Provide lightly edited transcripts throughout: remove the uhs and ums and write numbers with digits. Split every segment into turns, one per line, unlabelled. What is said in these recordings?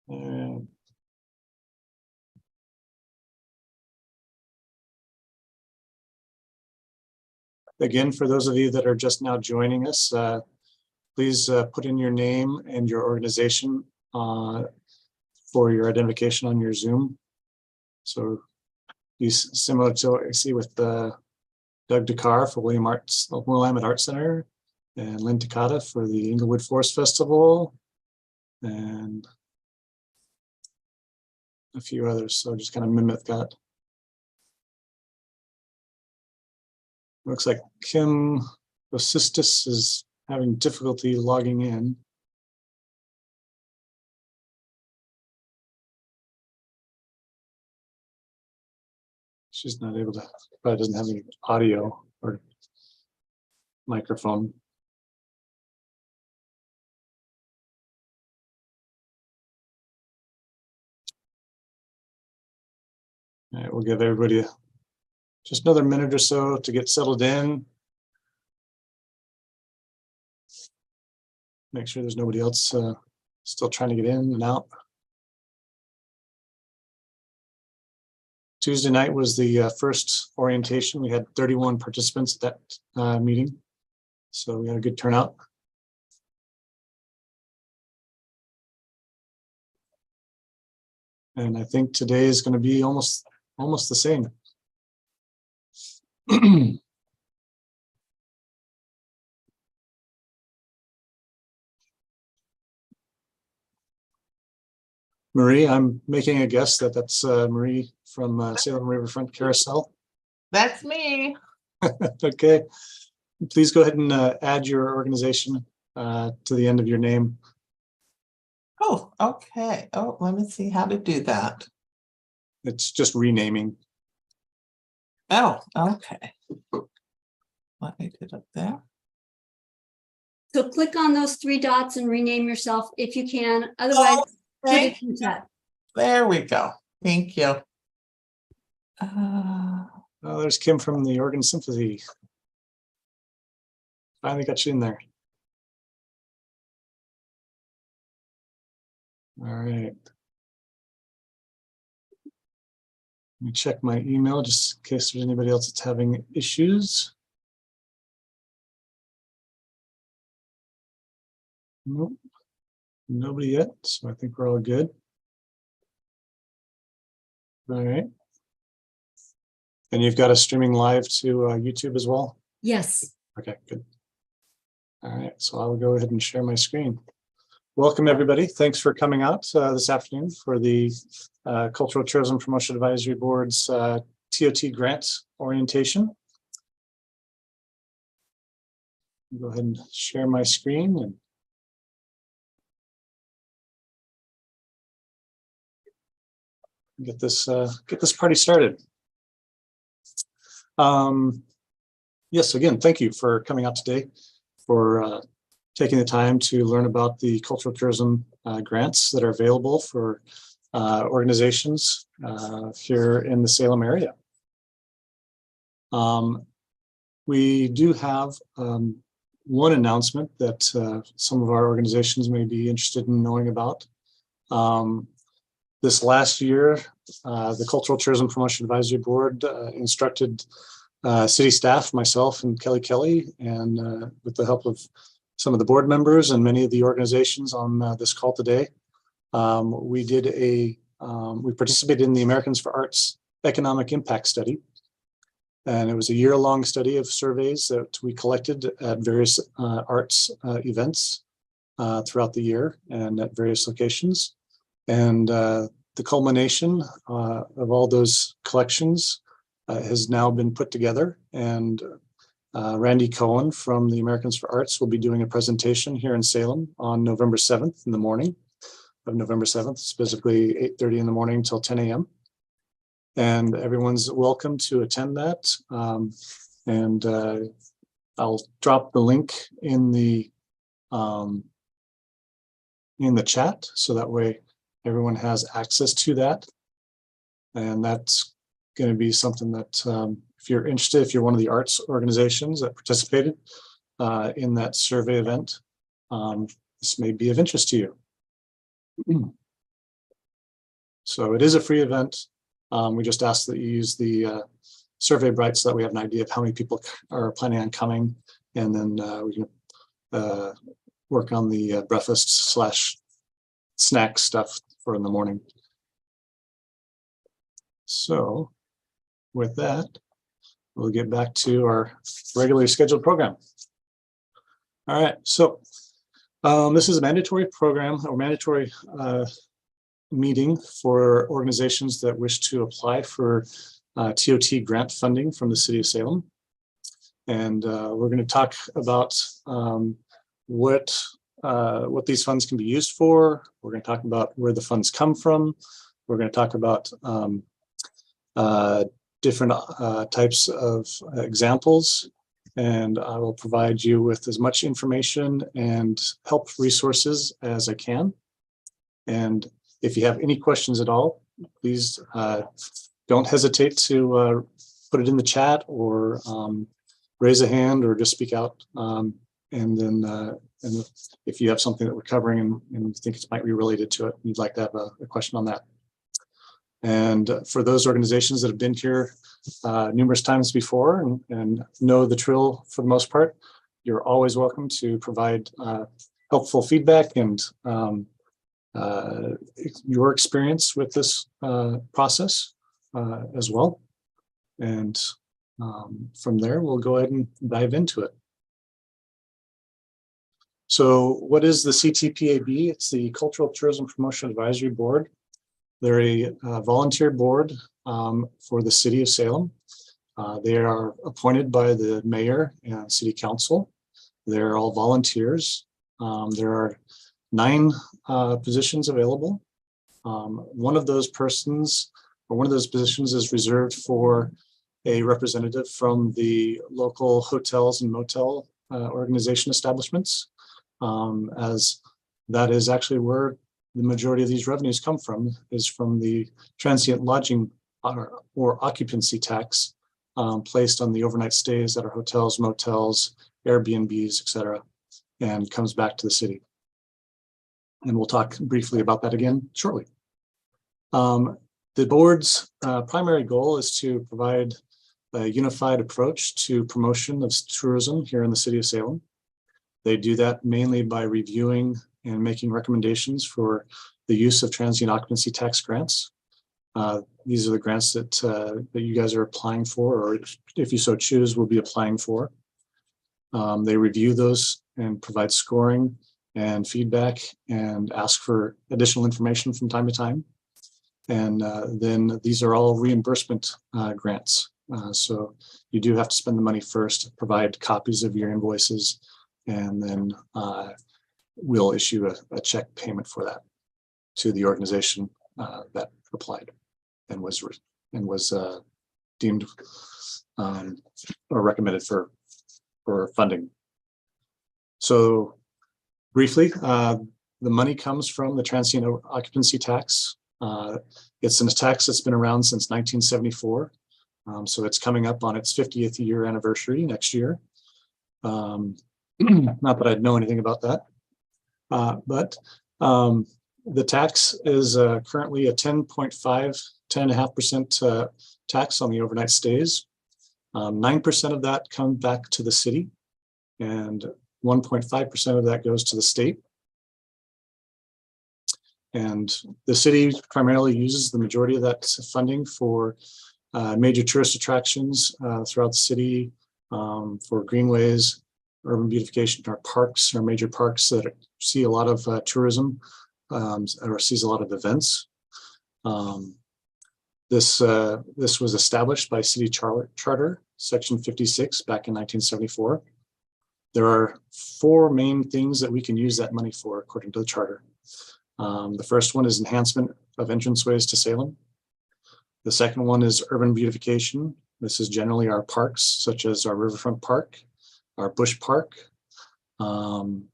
And again, for those of you that are just now joining us, please put in your name and your organization for your identification on your Zoom. So similar to what I see with Doug Dakar for Willamette Art Center, and Lynn Takata for the Inglewood Forest Festival, and a few others. So just kind of mimic that. Looks like Kim Osistis is having difficulty logging in. She's not able to, probably doesn't have any audio or microphone. All right, we'll give everybody just another minute or so to get settled in. Make sure there's nobody else still trying to get in and out. Tuesday night was the first orientation. We had 31 participants at that meeting. So we had a good turnout. And I think today is going to be almost the same. Marie, I'm making a guess that that's Marie from Salem Riverfront Carousel.
That's me.
Okay. Please go ahead and add your organization to the end of your name.
Oh, okay. Oh, let me see how to do that.
It's just renaming.
Oh, okay. Let me put it up there.
So click on those three dots and rename yourself if you can. Otherwise, put it in chat.
There we go. Thank you.
Oh, there's Kim from the Oregon Symphony. Finally got you in there. All right. Let me check my email just in case there's anybody else that's having issues. Nope, nobody yet. So I think we're all good. All right. And you've got us streaming live to YouTube as well?
Yes.
Okay, good. All right, so I'll go ahead and share my screen. Welcome, everybody. Thanks for coming out this afternoon for the Cultural Tourism Promotion Advisory Board's TOT grant orientation. I'll go ahead and share my screen and get this party started. Yes, again, thank you for coming out today, for taking the time to learn about the cultural tourism grants that are available for organizations here in the Salem area. We do have one announcement that some of our organizations may be interested in knowing about. This last year, the Cultural Tourism Promotion Advisory Board instructed city staff, myself and Kelly, and with the help of some of the board members and many of the organizations on this call today, we participated in the Americans for Arts Economic Impact Study. And it was a year-long study of surveys that we collected at various arts events throughout the year and at various locations. And the culmination of all those collections has now been put together, and Randy Cohen from the Americans for Arts will be doing a presentation here in Salem on November 7th in the morning of November 7th, specifically 8:30 in the morning till 10 a.m. And everyone's welcome to attend that. I'll drop the link in the chat so that way everyone has access to that. And that's going to be something that if you're interested, if you're one of the arts organizations that participated in that survey event, this may be of interest to you. So it is a free event. We just ask that you use the survey bright so that we have an idea of how many people are planning on coming, and then we can work on the breakfast / snack stuff for in the morning. So with that, we'll get back to our regularly scheduled program. All right, so this is a mandatory program or mandatory meeting for organizations that wish to apply for TOT grant funding from the City of Salem. And we're going to talk about what these funds can be used for. We're going to talk about where the funds come from. We're going to talk about different types of examples, and I will provide you with as much information and help resources as I can. And if you have any questions at all, please don't hesitate to put it in the chat or raise a hand or just speak out. And then and if you have something that we're covering and you think it might be related to it, and you'd like to have a question on that. And for those organizations that have been here numerous times before and know the drill for the most part, you're always welcome to provide helpful feedback and your experience with this process as well. And from there, we'll go ahead and dive into it. So what is the CTPAB? It's the Cultural Tourism Promotion Advisory Board. They're a volunteer board for the City of Salem. They are appointed by the mayor and city council. They're all volunteers. There are 9 positions available. One of those persons, or one of those positions, is reserved for a representative from the local hotels and motel organization establishments, as that is actually where the majority of these revenues come from, is from the transient lodging or occupancy tax placed on the overnight stays at our hotels, motels, Airbnbs, etc., and comes back to the city. And we'll talk briefly about that again shortly. The board's primary goal is to provide a unified approach to promotion of tourism here in the City of Salem. They do that mainly by reviewing and making recommendations for the use of transient occupancy tax grants. These are the grants that you guys are applying for, or if you so choose, will be applying for. They review those and provide scoring and feedback and ask for additional information from time to time. And then these are all reimbursement grants. So you do have to spend the money first, provide copies of your invoices, and then we'll issue a check payment for that to the organization that applied and was deemed or recommended for funding. So briefly, the money comes from the transient occupancy tax. It's a tax that's been around since 1974. So it's coming up on its 50th year anniversary next year. Not that I'd know anything about that. But the tax is currently a 10.5% tax on the overnight stays. 9% of that comes back to the city, and 1.5% of that goes to the state. And the city primarily uses the majority of that funding for major tourist attractions throughout the city, for greenways, urban beautification, our parks, our major parks that see a lot of tourism or sees a lot of events. This was established by City Charter, Section 56, back in 1974. There are 4 main things that we can use that money for, according to the charter. The first one is enhancement of entranceways to Salem. The second one is urban beautification. This is generally our parks, such as our Riverfront Park, our Bush Park. Then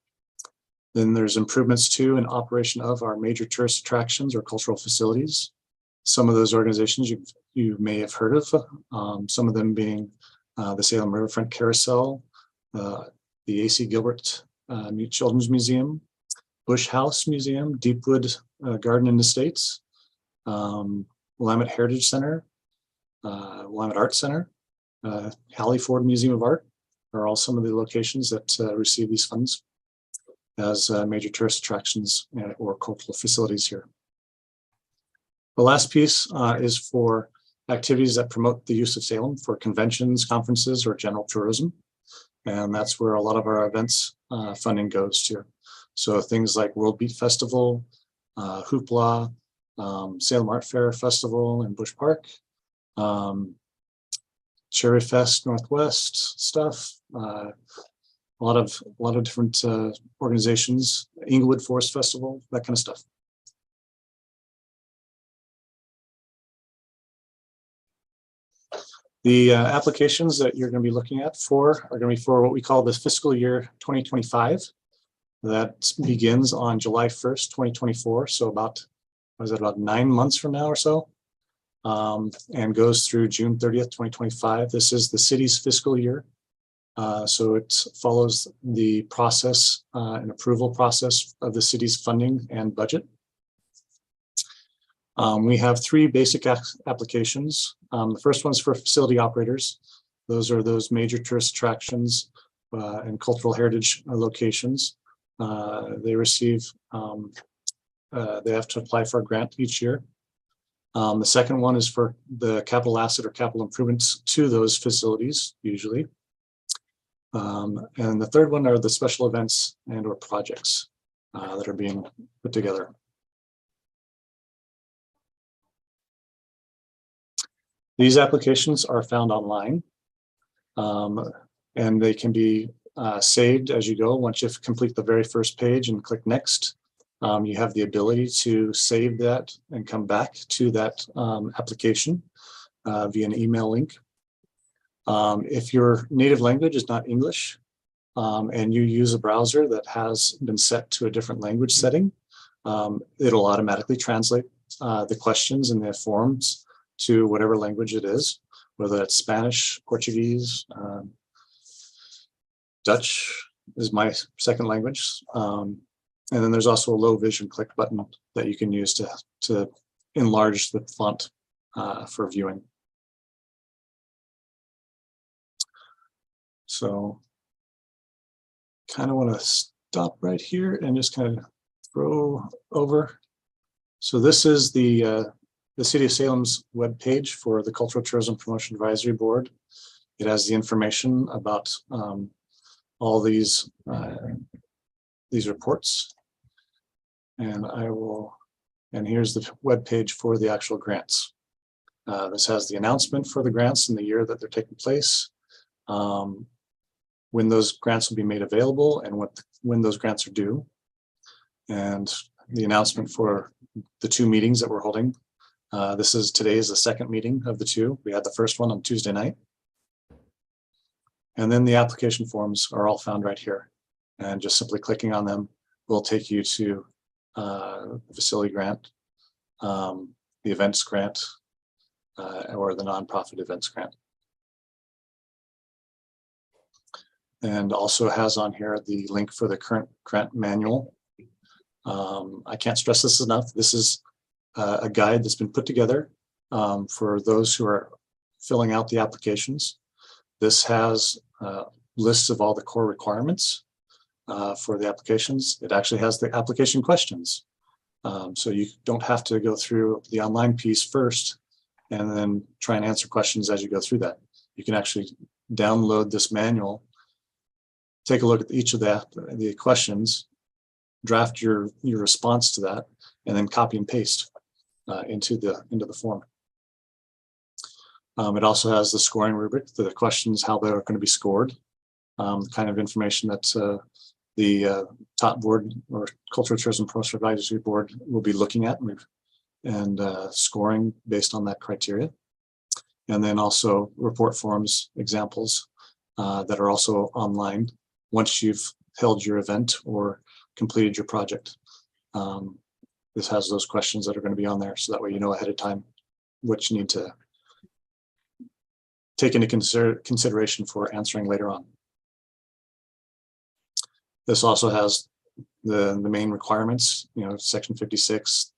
there's improvements to and operation of our major tourist attractions or cultural facilities. Some of those organizations you may have heard of, some of them being the Salem Riverfront Carousel, the A.C. Gilbert Children's Museum, Bush House Museum, Deepwood Garden and Estates, Willamette Heritage Center, Willamette Art Center, Hallie Ford Museum of Art are all some of the locations that receive these funds as major tourist attractions or cultural facilities here. The last piece is for activities that promote the use of Salem for conventions, conferences, or general tourism. And that's where a lot of our events funding goes to. So things like World Beat Festival, Hoopla, Salem Art Fair Festival in Bush Park, Cherry Fest Northwest stuff, a lot of different organizations, Inglewood Forest Festival, that kind of stuff. The applications that you're going to be looking at are going to be for what we call the fiscal year 2025. That begins on July 1st, 2024. So about 9 months from now or so, and goes through June 30th, 2025. This is the city's fiscal year. So it follows the process and approval process of the city's funding and budget. We have 3 basic applications. The first one's for facility operators. Those are those major tourist attractions and cultural heritage locations. They receive, they have to apply for a grant each year. The second one is for the capital asset or capital improvements to those facilities, usually. And the third one are the special events and or projects that are being put together. These applications are found online, and they can be saved as you go. Once you complete the very first page and click next, you have the ability to save that and come back to that application via an email link. If your native language is not English and you use a browser that has been set to a different language setting, it'll automatically translate the questions in the forms to whatever language it is, whether it's Spanish, Portuguese, Dutch is my second language. And then there's also a low vision click button that you can use to enlarge the font for viewing. So kind of want to stop right here and just kind of throw over. So this is the City of Salem's webpage for the Cultural Tourism Promotion Advisory Board. It has the information about all these reports. And here's the webpage for the actual grants. This has the announcement for the grants and the year that they're taking place, when those grants will be made available and when those grants are due, and the announcement for the 2 meetings that we're holding. Today is the second meeting of the 2. We had the first one on Tuesday night. And then the application forms are all found right here. And just simply clicking on them will take you to the facility grant, the events grant, or the nonprofit events grant. And also has on here the link for the current grant manual. I can't stress this enough. This is a guide that's been put together for those who are filling out the applications. This has lists of all the core requirements for the applications. It actually has the application questions. So you don't have to go through the online piece first and then try and answer questions as you go through that. You can actually download this manual, take a look at each of the questions, draft your response to that, and then copy and paste into the form. It also has the scoring rubric, the questions, how they're going to be scored, kind of information that the top board or Cultural Tourism Promotion Advisory Board will be looking at and scoring based on that criteria. And then also report forms, examples that are also online once you've held your event or completed your project. This has those questions that are going to be on there, so that way you know ahead of time what you need to take into consideration for answering later on. This also has the main requirements, Section 56,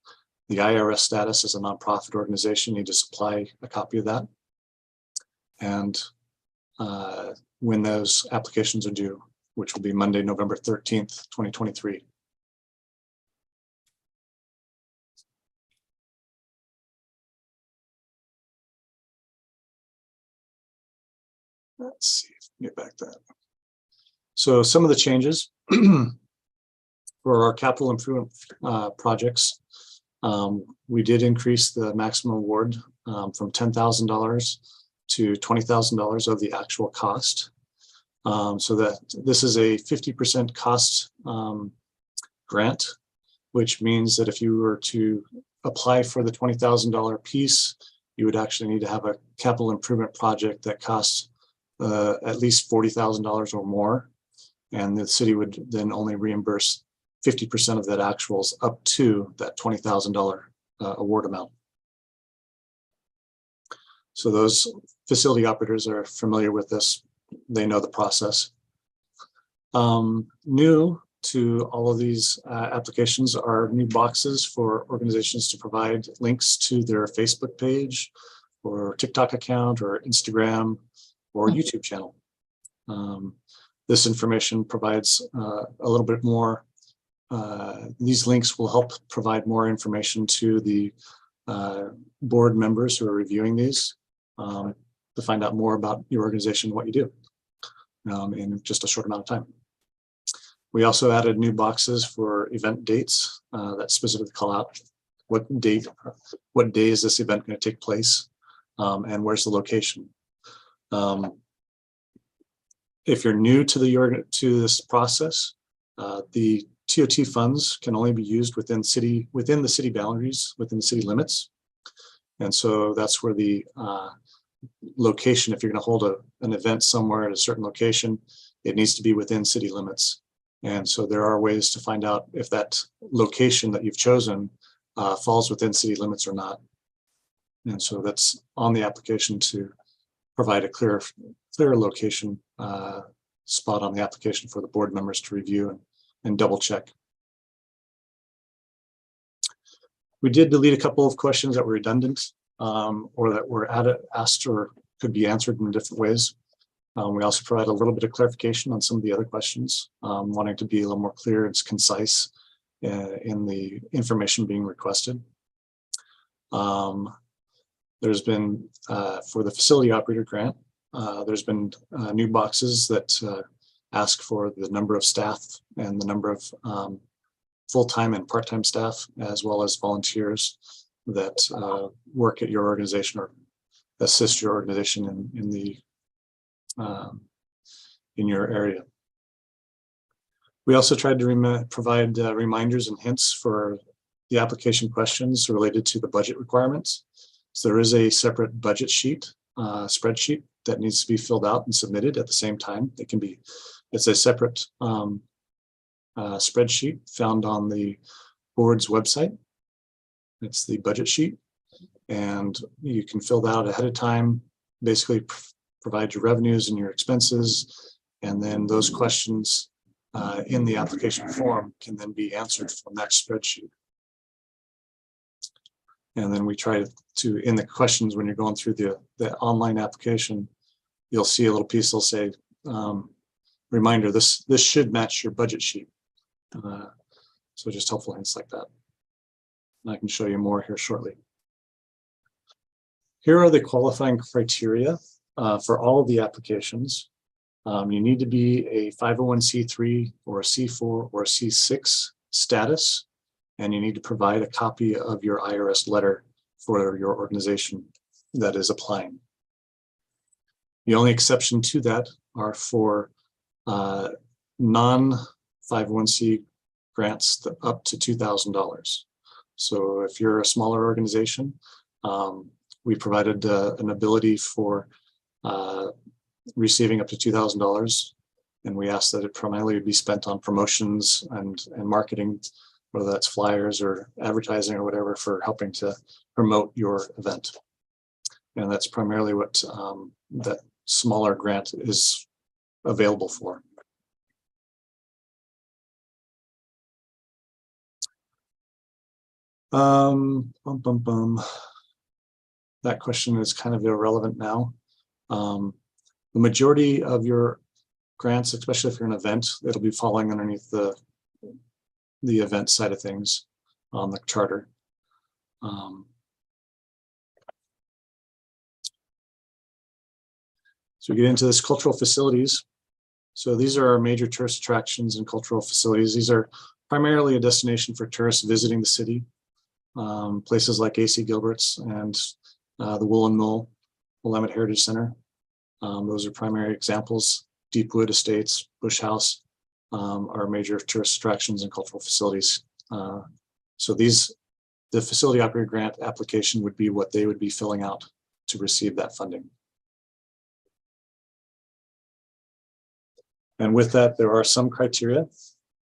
the IRS status as a nonprofit organization, you need to supply a copy of that. And when those applications are due, which will be Monday, November 13th, 2023. Let's see if we can get back to that. So some of the changes for our capital improvement projects, we did increase the maximum award from $10,000 to $20,000 of the actual cost. So that this is a 50% cost grant, which means that if you were to apply for the $20,000 piece, you would actually need to have a capital improvement project that costs at least $40,000 or more. And the city would then only reimburse 50% of that actuals up to that $20,000 award amount. So those facility operators are familiar with this. They know the process. New to all of these applications are new boxes for organizations to provide links to their Facebook page or TikTok account or Instagram or YouTube channel. This information provides a little bit more. These links will help provide more information to the board members who are reviewing these to find out more about your organization, what you do in just a short amount of time. We also added new boxes for event dates that specifically call out what day is this event going to take place and where's the location. If you're new to this process, the TOT funds can only be used within the city boundaries, within the city limits. And so that's where the location, if you're going to hold an event somewhere at a certain location, it needs to be within city limits. And so there are ways to find out if that location that you've chosen falls within city limits or not. And so that's on the application to provide a clear location spot on the application for the board members to review and double check. We did delete a couple of questions that were redundant or that were asked or could be answered in different ways. We also provide a little bit of clarification on some of the other questions, wanting to be a little more clear and concise in the information being requested. There's been, for the facility operator grant, there's been new boxes that ask for the number of staff and the number of full-time and part-time staff, as well as volunteers that work at your organization or assist your organization in your area. We also tried to provide reminders and hints for the application questions related to the budget requirements. So there is a separate budget sheet, spreadsheet that needs to be filled out and submitted at the same time. It's a separate spreadsheet found on the board's website. It's the budget sheet, and you can fill that out ahead of time, basically provide your revenues and your expenses, and then those questions in the application form can then be answered from that spreadsheet. And then we try to, in the questions, when you're going through the online application, you'll see a little piece that'll say, reminder, this should match your budget sheet. So just helpful hints like that. And I can show you more here shortly. Here are the qualifying criteria for all of the applications. You need to be a 501c3 or a C4 or a C6 status, and you need to provide a copy of your IRS letter for your organization that is applying. The only exception to that are for non-501c grants up to $2,000. So if you're a smaller organization, we provided an ability for receiving up to $2,000, and we asked that it primarily be spent on promotions and marketing, whether that's flyers or advertising or whatever, for helping to promote your event. And that's primarily what that smaller grant is available for. Bum, bum, bum. That question is kind of irrelevant now. The majority of your grants, especially if you're an event, it'll be falling underneath the event side of things on the charter. So we get into this cultural facilities. So these are our major tourist attractions and cultural facilities. These are primarily a destination for tourists visiting the city. Places like A.C. Gilbert's and the Woolen Mill, Willamette Heritage Center. Those are primary examples. Deepwood Estates, Bush House are major tourist attractions and cultural facilities. So the facility operator grant application would be what they would be filling out to receive that funding. And with that, there are some criteria.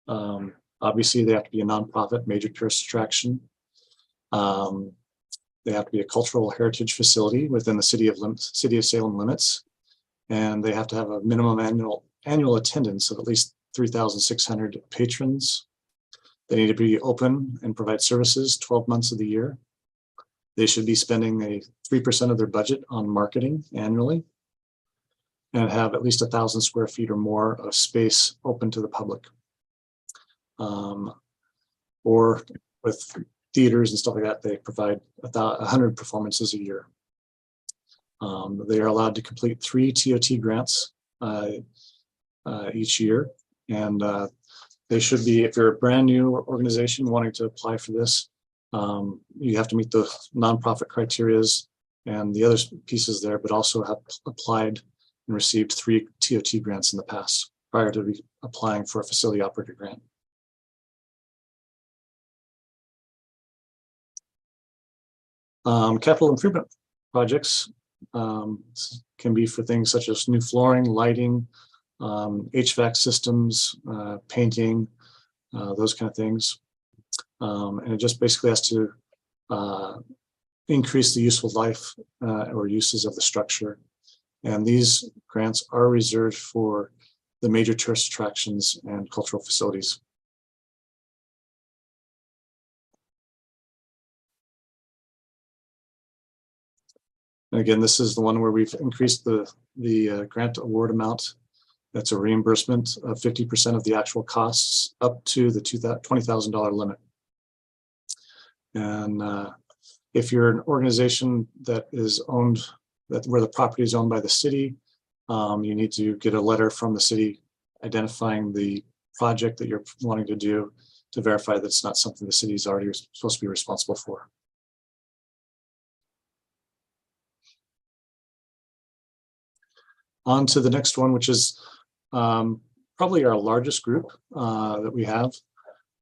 Obviously, they have to be a nonprofit, major tourist attraction. They have to be a cultural heritage facility within the city of Salem limits, and they have to have a minimum annual attendance of at least 3,600 patrons. They need to be open and provide services 12 months of the year. They should be spending 3% of their budget on marketing annually, and have at least 1,000 square feet or more of space open to the public. Or with theaters and stuff like that, they provide 100 performances a year. They are allowed to complete 3 TOT grants each year. And they should be, if you're a brand new organization wanting to apply for this, you have to meet the nonprofit criterias and the other pieces there, but also have applied and received 3 TOT grants in the past prior to applying for a facility operator grant. Capital improvement projects can be for things such as new flooring, lighting, HVAC systems, painting, those kind of things. And it just basically has to increase the useful life or uses of the structure. And these grants are reserved for the major tourist attractions and cultural facilities. And again, this is the one where we've increased the grant award amount. That's a reimbursement of 50% of the actual costs up to the $20,000 limit. And if you're an organization that is owned, where the property is owned by the city, you need to get a letter from the city identifying the project that you're wanting to do to verify that it's not something the city is already supposed to be responsible for. On to the next one, which is probably our largest group that we have,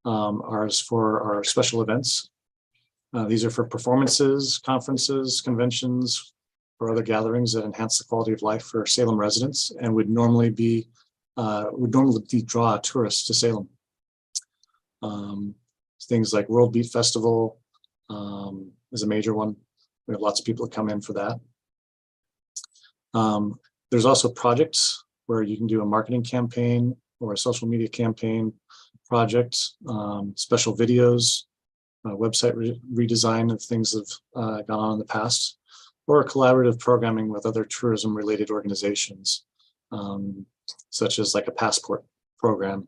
ours for our special events. These are for performances, conferences, conventions, or other gatherings that enhance the quality of life for Salem residents and would normally draw tourists to Salem. Things like World Beat Festival is a major one. We have lots of people that come in for that. There's also projects where you can do a marketing campaign or a social media campaign project, special videos, website redesign of things that have gone on in the past, or collaborative programming with other tourism related organizations, such as like a passport program,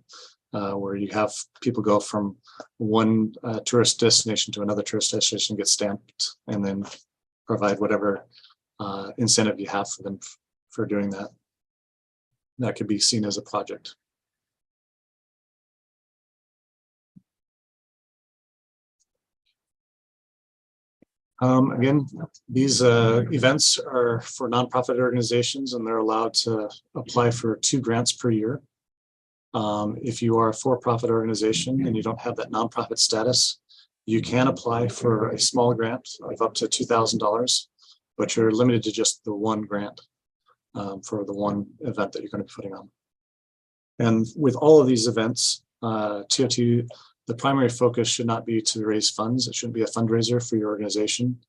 where you have people go from one tourist destination to another tourist destination, get stamped, and then provide whatever incentive you have for them for doing that. That could be seen as a project. Again, these events are for nonprofit organizations, and they're allowed to apply for 2 grants per year. If you are a for-profit organization and you don't have that nonprofit status, you can apply for a small grant of up to $2,000, but you're limited to just the 1 grant for the 1 event that you're going to be putting on. And with all of these events, TOT, the primary focus should not be to raise funds. It shouldn't be a fundraiser for your organization.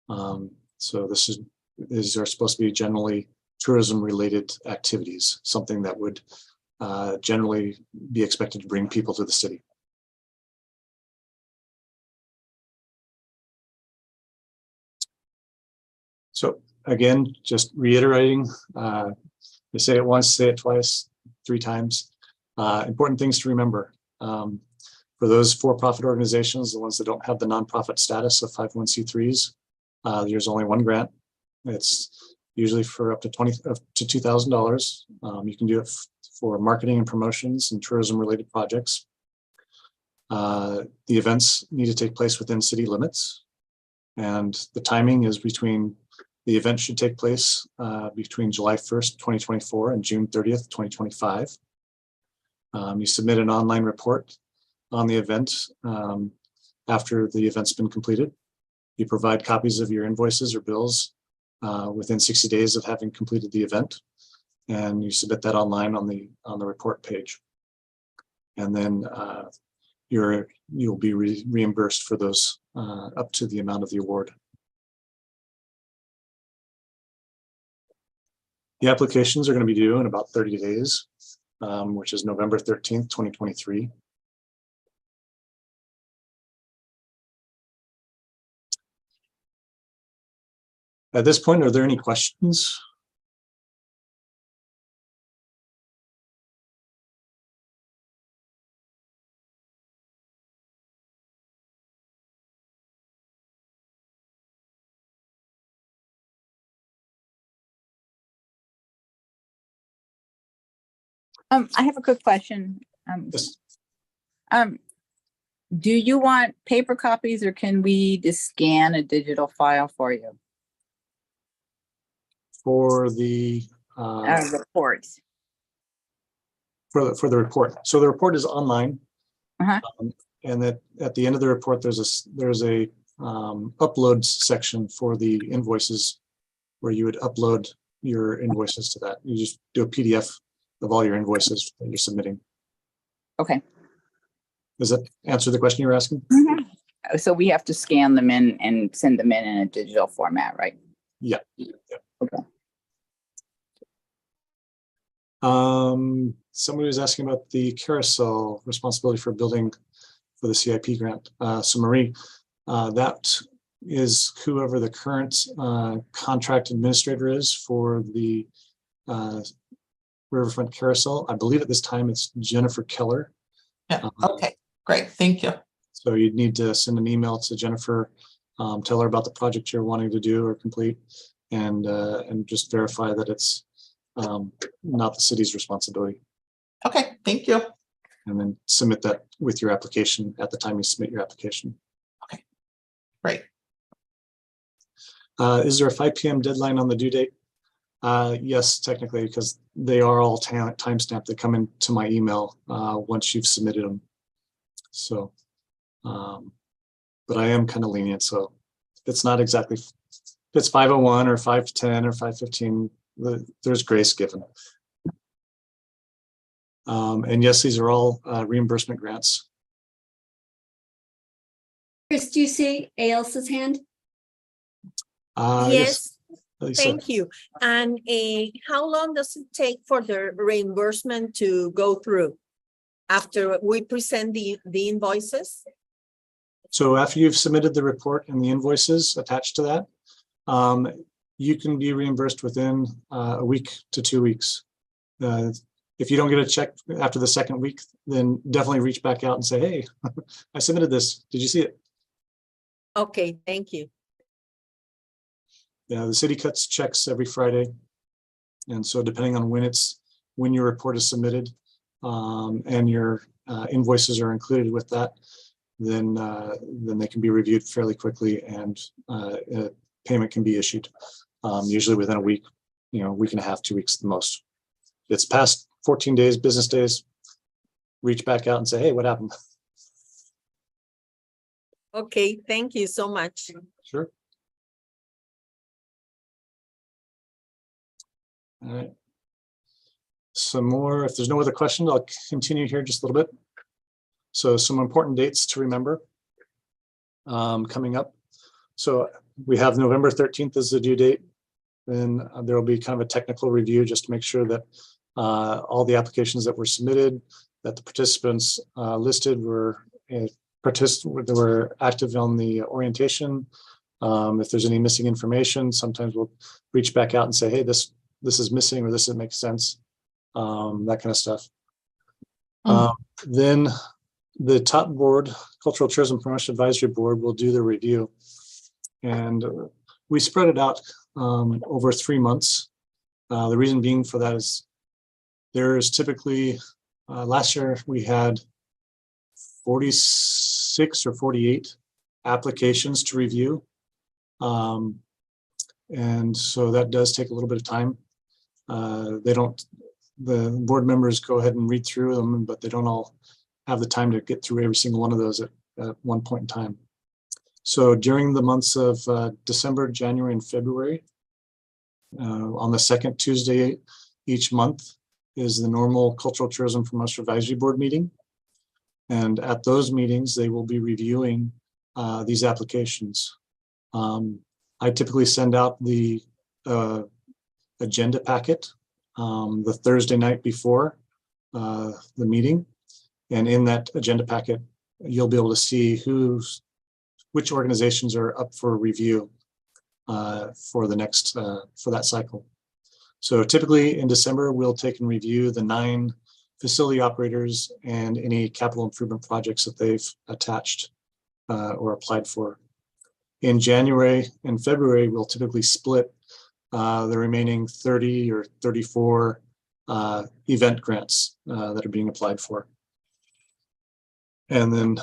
So these are supposed to be generally tourism-related activities, something that would generally be expected to bring people to the city. So again, just reiterating, they say it once, say it twice, 3 times. Important things to remember. For those for-profit organizations, the ones that don't have the nonprofit status of 501c3s, there's only one grant. It's usually for up to $2,000. You can do it for marketing and promotions and tourism-related projects. The events need to take place within city limits, and the timing is the event should take place between July 1st, 2024 and June 30th, 2025. You submit an online report on the event after the event's been completed. You provide copies of your invoices or bills within 60 days of having completed the event, and you submit that online on the report page. And then you'll be reimbursed for those up to the amount of the award. The applications are going to be due in about 30 days, which is November 13th, 2023. At this point, are there any questions?
I have a quick question.
Yes.
Do you want paper copies or can we just scan a digital file for you?
For the
Reports.
for the report. So the report is online,
Uh-huh.
and that at the end of the report, there's a upload section for the invoices, where you would upload your invoices to that. You just do a PDF of all your invoices that you're submitting.
Okay.
Does that answer the question you're asking?
So we have to scan them in and send them in a digital format, right?
Yeah.
Okay.
Somebody was asking about the carousel responsibility for building for the CIP grant. So Marie, that is whoever the current contract administrator is for the Riverfront Carousel. I believe at this time it's Jennifer Keller.
Yeah, okay, great, thank you.
So you'd need to send an email to Jennifer, tell her about the project you're wanting to do or complete, and just verify that it's not the city's responsibility.
Okay, thank you.
And then submit that with your application at the time you submit your application.
Okay, great.
Is there a 5 p.m. deadline on the due date? Yes, technically, because they are all timestamped. They come into my email once you've submitted them. So, but I am kind of lenient. So it's not exactly, if it's 5:01 or 5:10 or 5:15, there's grace given. And yes, these are all reimbursement grants.
Chris, do you see Ailsa's hand?
Yes,
Lisa.
thank you. And how long does it take for the reimbursement to go through after we present the invoices?
So after you've submitted the report and the invoices attached to that, you can be reimbursed within a week to 2 weeks. If you don't get a check after the second week, then definitely reach back out and say, hey, I submitted this. Did you see it?
Okay, thank you.
Yeah, the city cuts checks every Friday. And so depending on when your report is submitted and your invoices are included with that, then they can be reviewed fairly quickly and payment can be issued usually within a week, week and a half, 2 weeks at the most. If it's past 14 days, business days, reach back out and say, hey, what happened?
Okay, thank you so much.
Sure. All right. Some more, if there's no other questions, I'll continue here just a little bit. So some important dates to remember coming up. So we have November 13th as the due date. Then there will be kind of a technical review just to make sure that all the applications that were submitted, that the participants listed were active on the orientation, If there's any missing information, sometimes we'll reach back out and say, hey, this is missing, or this doesn't make sense, that kind of stuff. Then the top board, Cultural Tourism Promotion Advisory Board, will do the review. And we spread it out over 3 months. The reason being for that is there is typically, last year we had 46 or 48 applications to review. And so that does take a little bit of time. The board members go ahead and read through them, but they don't all have the time to get through every single one of those at one point in time. So during the months of December, January, and February, on the second Tuesday each month is the normal Cultural Tourism Promotion Advisory Board meeting. And at those meetings, they will be reviewing these applications. I typically send out the agenda packet the Thursday night before the meeting. And in that agenda packet, you'll be able to see which organizations are up for review for the next, for that cycle. So typically in December, we'll take and review the 9 facility operators and any capital improvement projects that they've attached or applied for. In January and February, we'll typically split the remaining 30 or 34 event grants that are being applied for. And then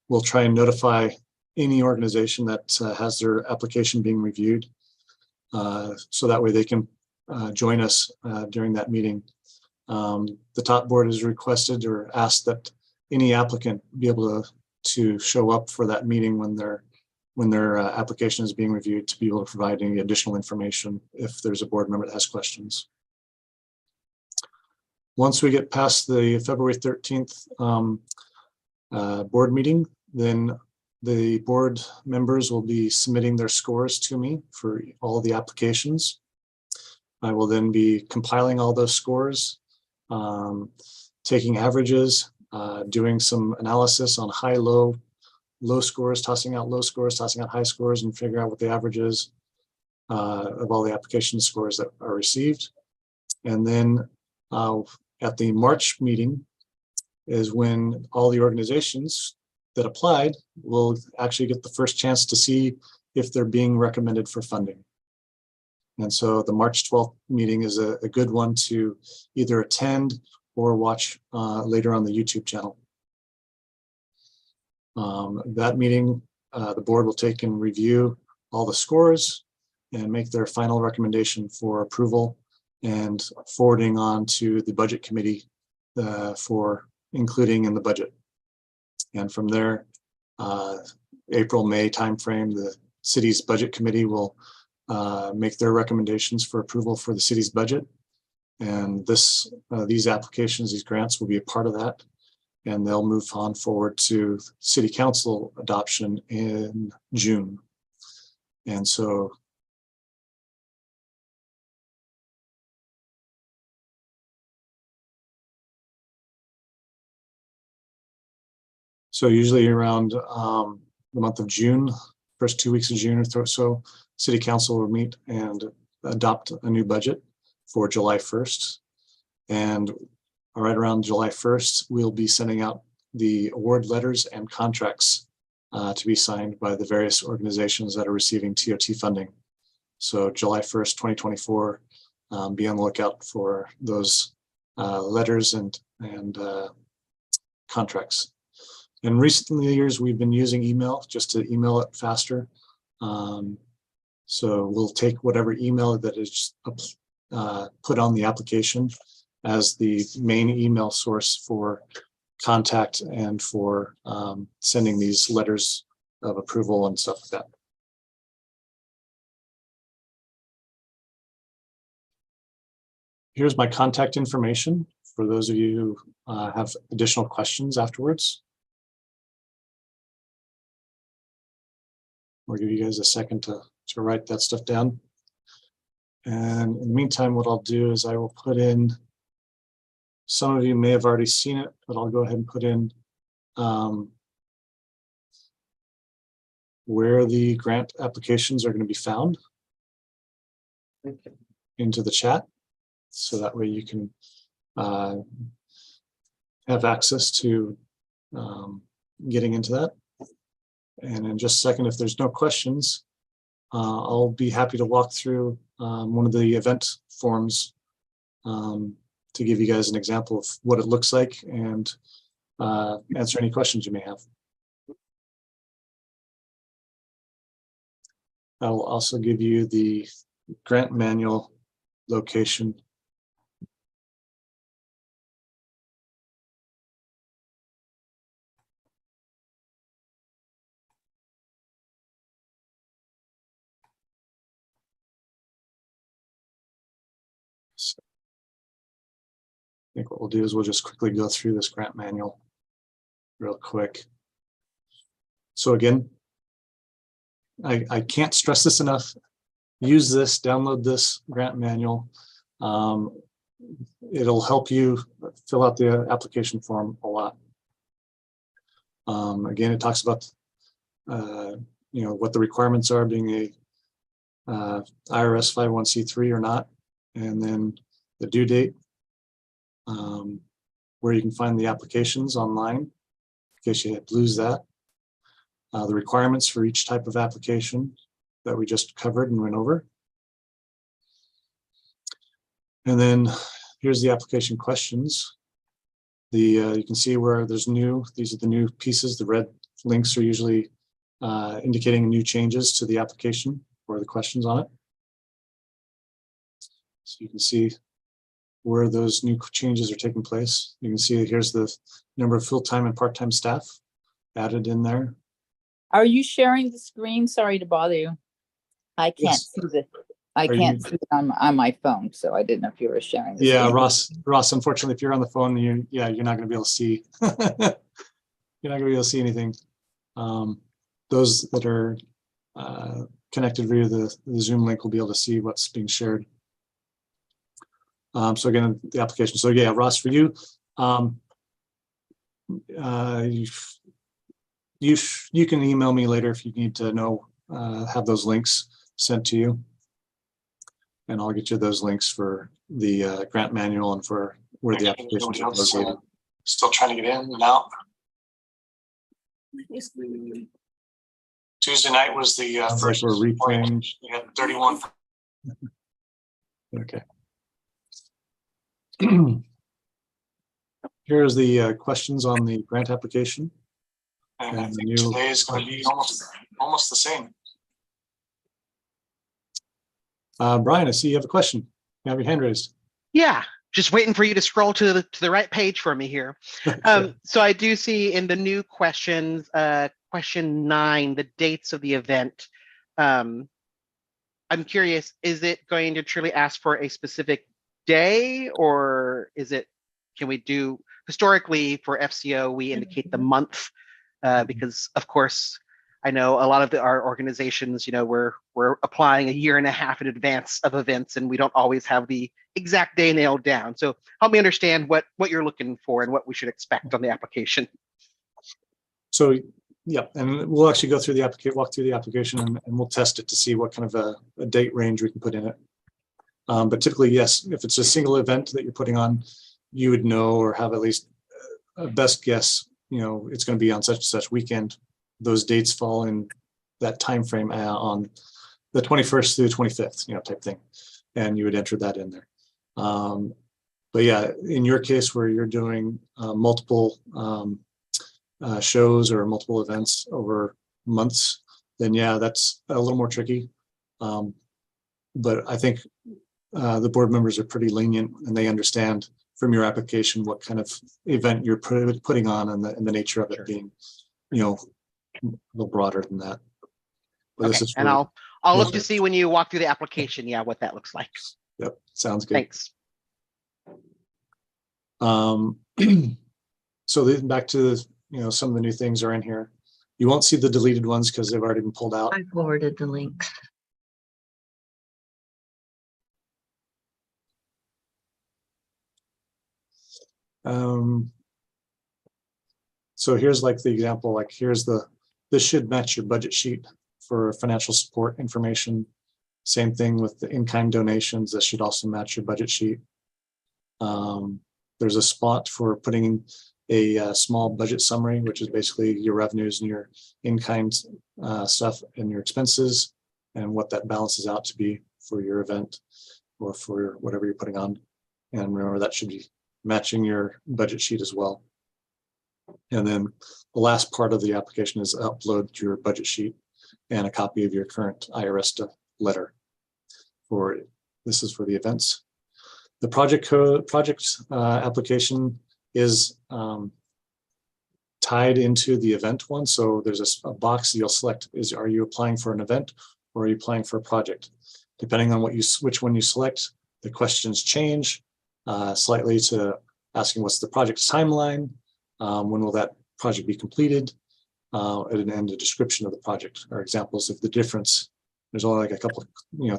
we'll try and notify any organization that has their application being reviewed, so that way they can join us during that meeting. The top board has requested or asked that any applicant be able to show up for that meeting when their application is being reviewed, to be able to provide any additional information if there's a board member that has questions. Once we get past the February 13th board meeting, then the board members will be submitting their scores to me for all the applications. I will then be compiling all those scores, taking averages, doing some analysis on high, low scores, tossing out low scores, tossing out high scores, and figure out what the average is of all the application scores that are received. And then at the March meeting is when all the organizations that applied will actually get the first chance to see if they're being recommended for funding. And so the March 12th meeting is a good one to either attend or watch later on the YouTube channel. That meeting, the board will take and review all the scores and make their final recommendation for approval and forwarding on to the budget committee for including in the budget. And from there, April, May timeframe, the city's budget committee will make their recommendations for approval for the city's budget. And these applications, these grants will be a part of that. And they'll move on forward to city council adoption in June. And so usually around the month of June, first 2 weeks of June or so, city council will meet and adopt a new budget for July 1st. And right around July 1st, we'll be sending out the award letters and contracts to be signed by the various organizations that are receiving TOT funding. So July 1st, 2024, be on the lookout for those letters and contracts. In recent years, we've been using email just to email it faster. So we'll take whatever email that is put on the application as the main email source for contact and for sending these letters of approval and stuff like that. Here's my contact information for those of you who have additional questions afterwards. I'll give you guys a second to write that stuff down. And in the meantime, what I'll do is I will put in, some of you may have already seen it, but I'll go ahead and put in where the grant applications are going to be found into the chat. So that way you can have access to getting into that. And in just a second, if there's no questions, I'll be happy to walk through one of the event forms to give you guys an example of what it looks like and answer any questions you may have. I will also give you the grant manual location. So I think what we'll do is we'll just quickly go through this grant manual real quick. So again, I can't stress this enough. Use this, download this grant manual. It'll help you fill out the application form a lot. Again, it talks about what the requirements are, being a IRS 501c3 or not, and then the due date, where you can find the applications online in case you lose that. The requirements for each type of application that we just covered and went over. And then here's the application questions. You can see where there's these are the new pieces. The red links are usually indicating new changes to the application or the questions on it. So you can see where those new changes are taking place. You can see here's the number of full-time and part-time staff added in there.
Are you sharing the screen? Sorry to bother you. I can't
Yes.
see the, I can't see it on my phone, so I didn't know if you were sharing the
Yeah,
screen.
Ross, unfortunately, if you're on the phone, you're not going to be able to see. You're not going to be able to see anything. Those that are connected via the Zoom link will be able to see what's being shared. So again, the application. So yeah, Ross, for you, you can email me later if you need to know, have those links sent to you. And I'll get you those links for the grant manual and for where the applications are located. Still trying to get in and out. Tuesday night was the first. Like we're replaying. We had 31. Okay. Here's the questions on the grant application. And I think today is going to be almost the same. Brian, I see you have a question. You have your hand raised.
Yeah, just waiting for you to scroll to the right page for me here. So I do see in the new questions, question 9, the dates of the event. I'm curious, is it going to truly ask for a specific day, or can we do, historically for FCO, we indicate the month, because of course, I know a lot of our organizations, we're applying a year and a half in advance of events, and we don't always have the exact day nailed down. So help me understand what you're looking for and what we should expect on the application.
So yeah, and we'll actually go through the application, walk through the application, and we'll test it to see what kind of a date range we can put in it. But typically, yes, if it's a single event that you're putting on, you would know or have at least a best guess. It's going to be on such and such weekend. Those dates fall in that time frame on the 21st through the 25th, type thing, and you would enter that in there. But yeah, in your case where you're doing multiple shows or multiple events over months, then yeah, that's a little more tricky. But I think the board members are pretty lenient, and they understand from your application what kind of event you're putting on, and the nature of it being, a little broader than that. But
Okay.
this is
And I'll look to see when you walk through the application, what that looks like.
Yep, sounds good.
Thanks.
So then back to some of the new things are in here. You won't see the deleted ones because they've already been pulled out.
I forwarded the links.
So here's like the example, like this should match your budget sheet for financial support information. Same thing with the in-kind donations. This should also match your budget sheet. There's a spot for putting in a small budget summary, which is basically your revenues and your in-kind stuff and your expenses and what that balances out to be for your event or for whatever you're putting on. And remember, that should be matching your budget sheet as well. And then the last part of the application is upload your budget sheet and a copy of your current IRS letter. This is for the events. The project application is tied into the event one. So there's a box you'll select are you applying for an event or are you applying for a project? Depending on which one you select, the questions change slightly to asking what's the project timeline, when will that project be completed, and the description of the project are examples of the difference. There's only like a couple,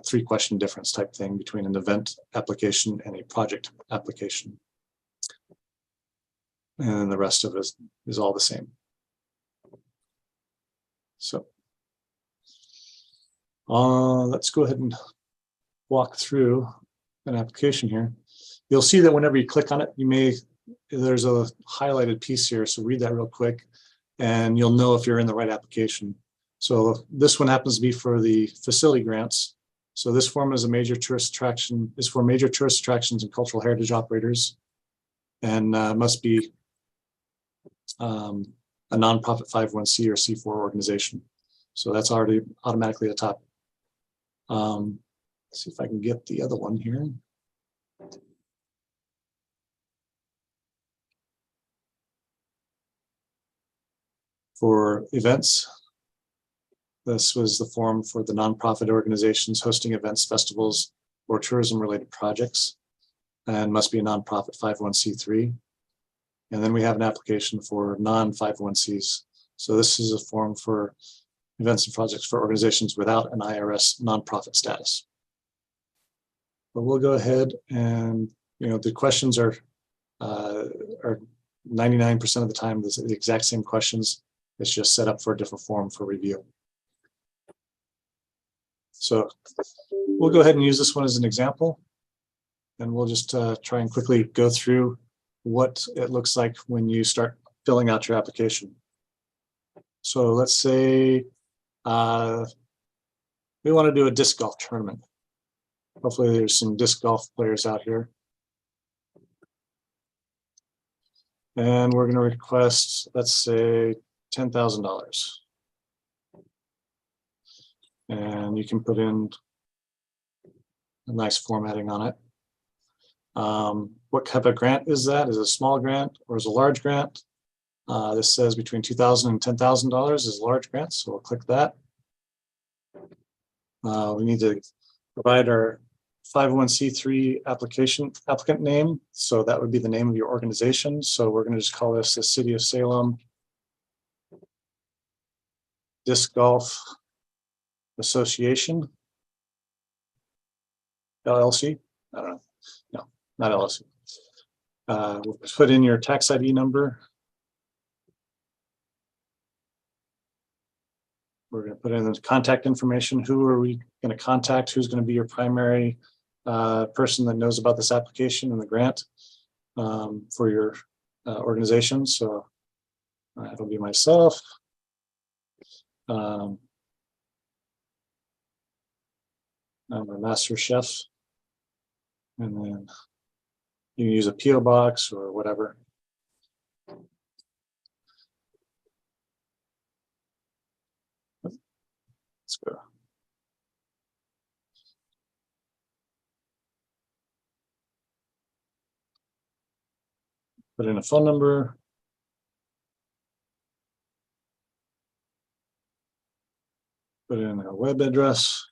3 question difference type thing between an event application and a project application. And the rest of it is all the same. So let's go ahead and walk through an application here. You'll see that whenever you click on it, there's a highlighted piece here. So read that real quick and you'll know if you're in the right application. So this one happens to be for the facility grants. So this form is a major tourist attraction, is for major tourist attractions and cultural heritage operators, and must be a nonprofit 501c or C4 organization. So that's already automatically at the top. Let's see if I can get the other one here. For events, this was the form for the nonprofit organizations hosting events, festivals, or tourism-related projects, and must be a nonprofit 501c3. And then we have an application for non-501cs. So this is a form for events and projects for organizations without an IRS nonprofit status. But we'll go ahead and, the questions are 99% of the time the exact same questions. It's just set up for a different form for review. So we'll go ahead and use this one as an example. And we'll just try and quickly go through what it looks like when you start filling out your application. So let's say we want to do a disc golf tournament. Hopefully there's some disc golf players out here. And we're going to request, let's say, $10,000. And you can put in a nice formatting on it. What type of grant is that? Is it a small grant or is it a large grant? This says between $2,000 and $10,000 is a large grant, so we'll click that. We need to provide our 501c3 applicant name, so that would be the name of your organization. So we're going to just call this the City of Salem Disc Golf Association, LLC. I don't know. No, not LLC. We'll put in your tax ID number. We're going to put in the contact information. Who are we going to contact? Who's going to be your primary person that knows about this application and the grant for your organization? So it'll be myself. I'm a master chef. And then you can use a PO box or whatever. Let's go. Put in a phone number. Put in a web address.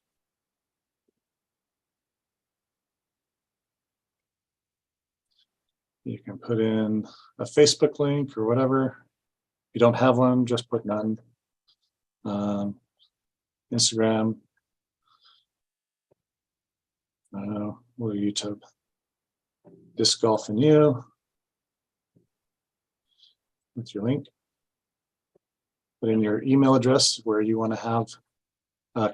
You can put in a Facebook link or whatever. If you don't have one, just put none. Instagram. Or YouTube. Disc Golf and You. With your link. Put in your email address where you want to have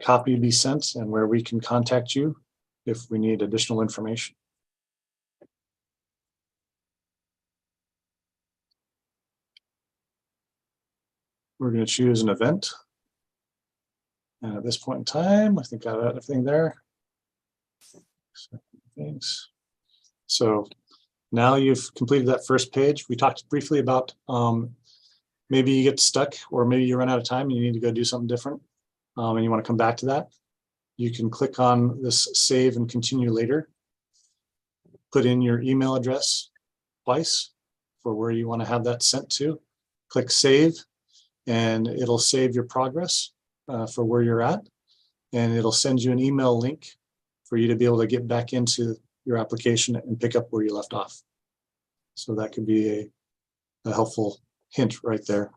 copy be sent and where we can contact you if we need additional information. We're going to choose an event. And at this point in time, I think I have everything there. Thanks. So now you've completed that first page. We talked briefly about maybe you get stuck or maybe you run out of time and you need to go do something different and you want to come back to that. You can click on this save and continue later. Put in your email address twice for where you want to have that sent to. Click save and it'll save your progress for where you're at. And it'll send you an email link for you to be able to get back into your application and pick up where you left off. So that could be a helpful hint right there.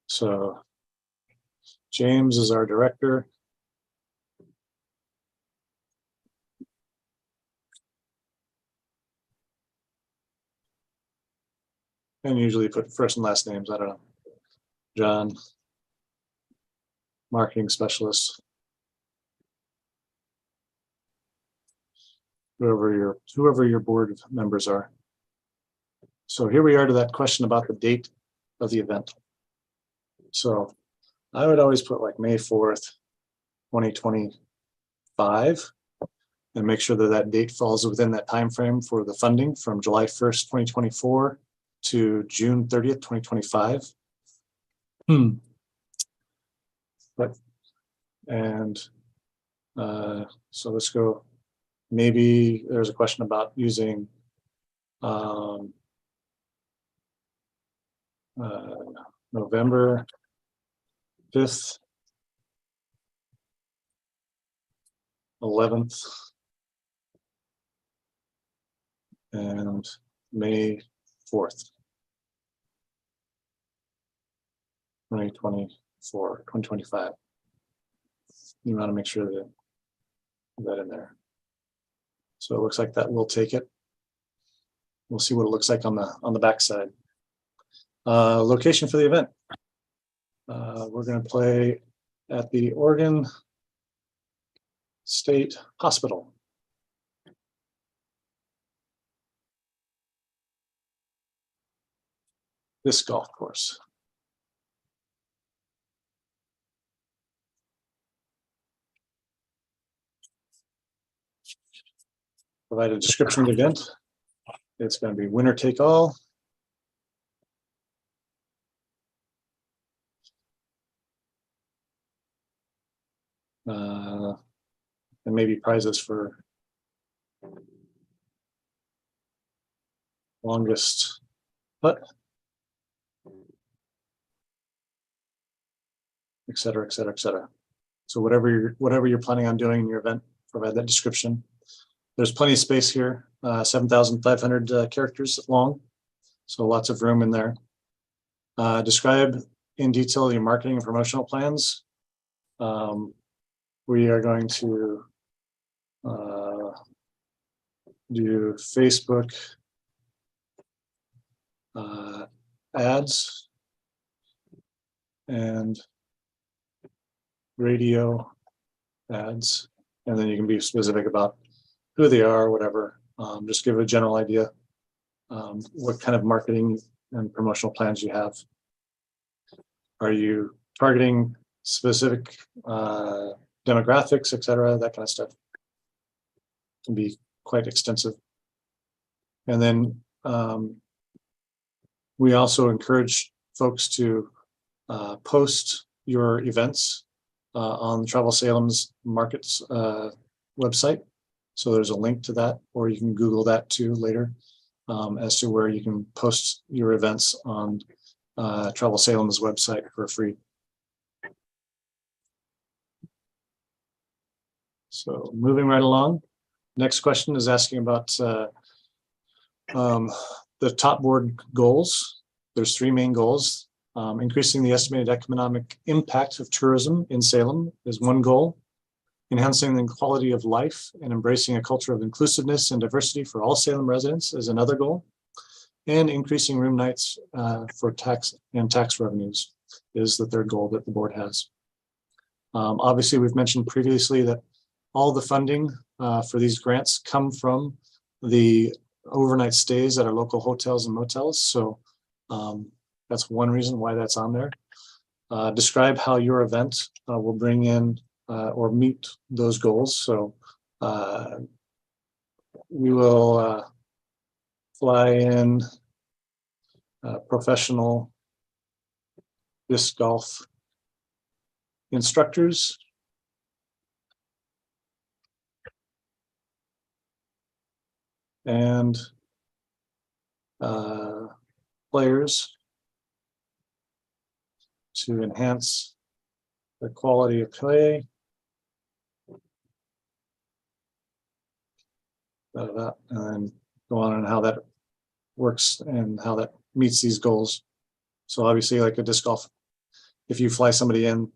So James is our director. And usually put first and last names, I don't know. John, marketing specialist. Whoever your board members are. So here we are to that question about the date of the event. So I would always put like May 4th, 2025, and make sure that that date falls within that time frame for the funding from July 1st, 2024 to June 30th, 2025. So let's go. Maybe there's a question about using November 5th, 11th, and May 4th, 2025. You want to make sure that that in there. So it looks like that will take it. We'll see what it looks like on the back side. Location for the event. We're going to play at the Oregon State Hospital. This golf course. Provide a description of the event. It's going to be winner take all. And maybe prizes for longest putt, et cetera, et cetera, et cetera. So whatever you're planning on doing in your event, provide that description. There's plenty of space here, 7,500 characters long, so lots of room in there. Describe in detail your marketing and promotional plans. We are going to do Facebook ads and radio ads, and then you can be specific about who they are, whatever. Just give a general idea what kind of marketing and promotional plans you have. Are you targeting specific demographics, et cetera, that kind of stuff? Can be quite extensive. And then we also encourage folks to post your events on Travel Salem's Markets website. So there's a link to that, or you can Google that too later as to where you can post your events on Travel Salem's website for free. So moving right along. Next question is asking about the top board goals. There's three main goals. Increasing the estimated economic impact of tourism in Salem is one goal. Enhancing the quality of life and embracing a culture of inclusiveness and diversity for all Salem residents is another goal. And increasing room nights for tax revenues is the third goal that the board has. Obviously, we've mentioned previously that all the funding for these grants come from the overnight stays at our local hotels and motels. So that's one reason why that's on there. Describe how your event will bring in or meet those goals. So we will fly in professional disc golf instructors, and players to enhance the quality of play. And then go on and how that works and how that meets these goals. So obviously, like a disc golf, if you fly somebody in,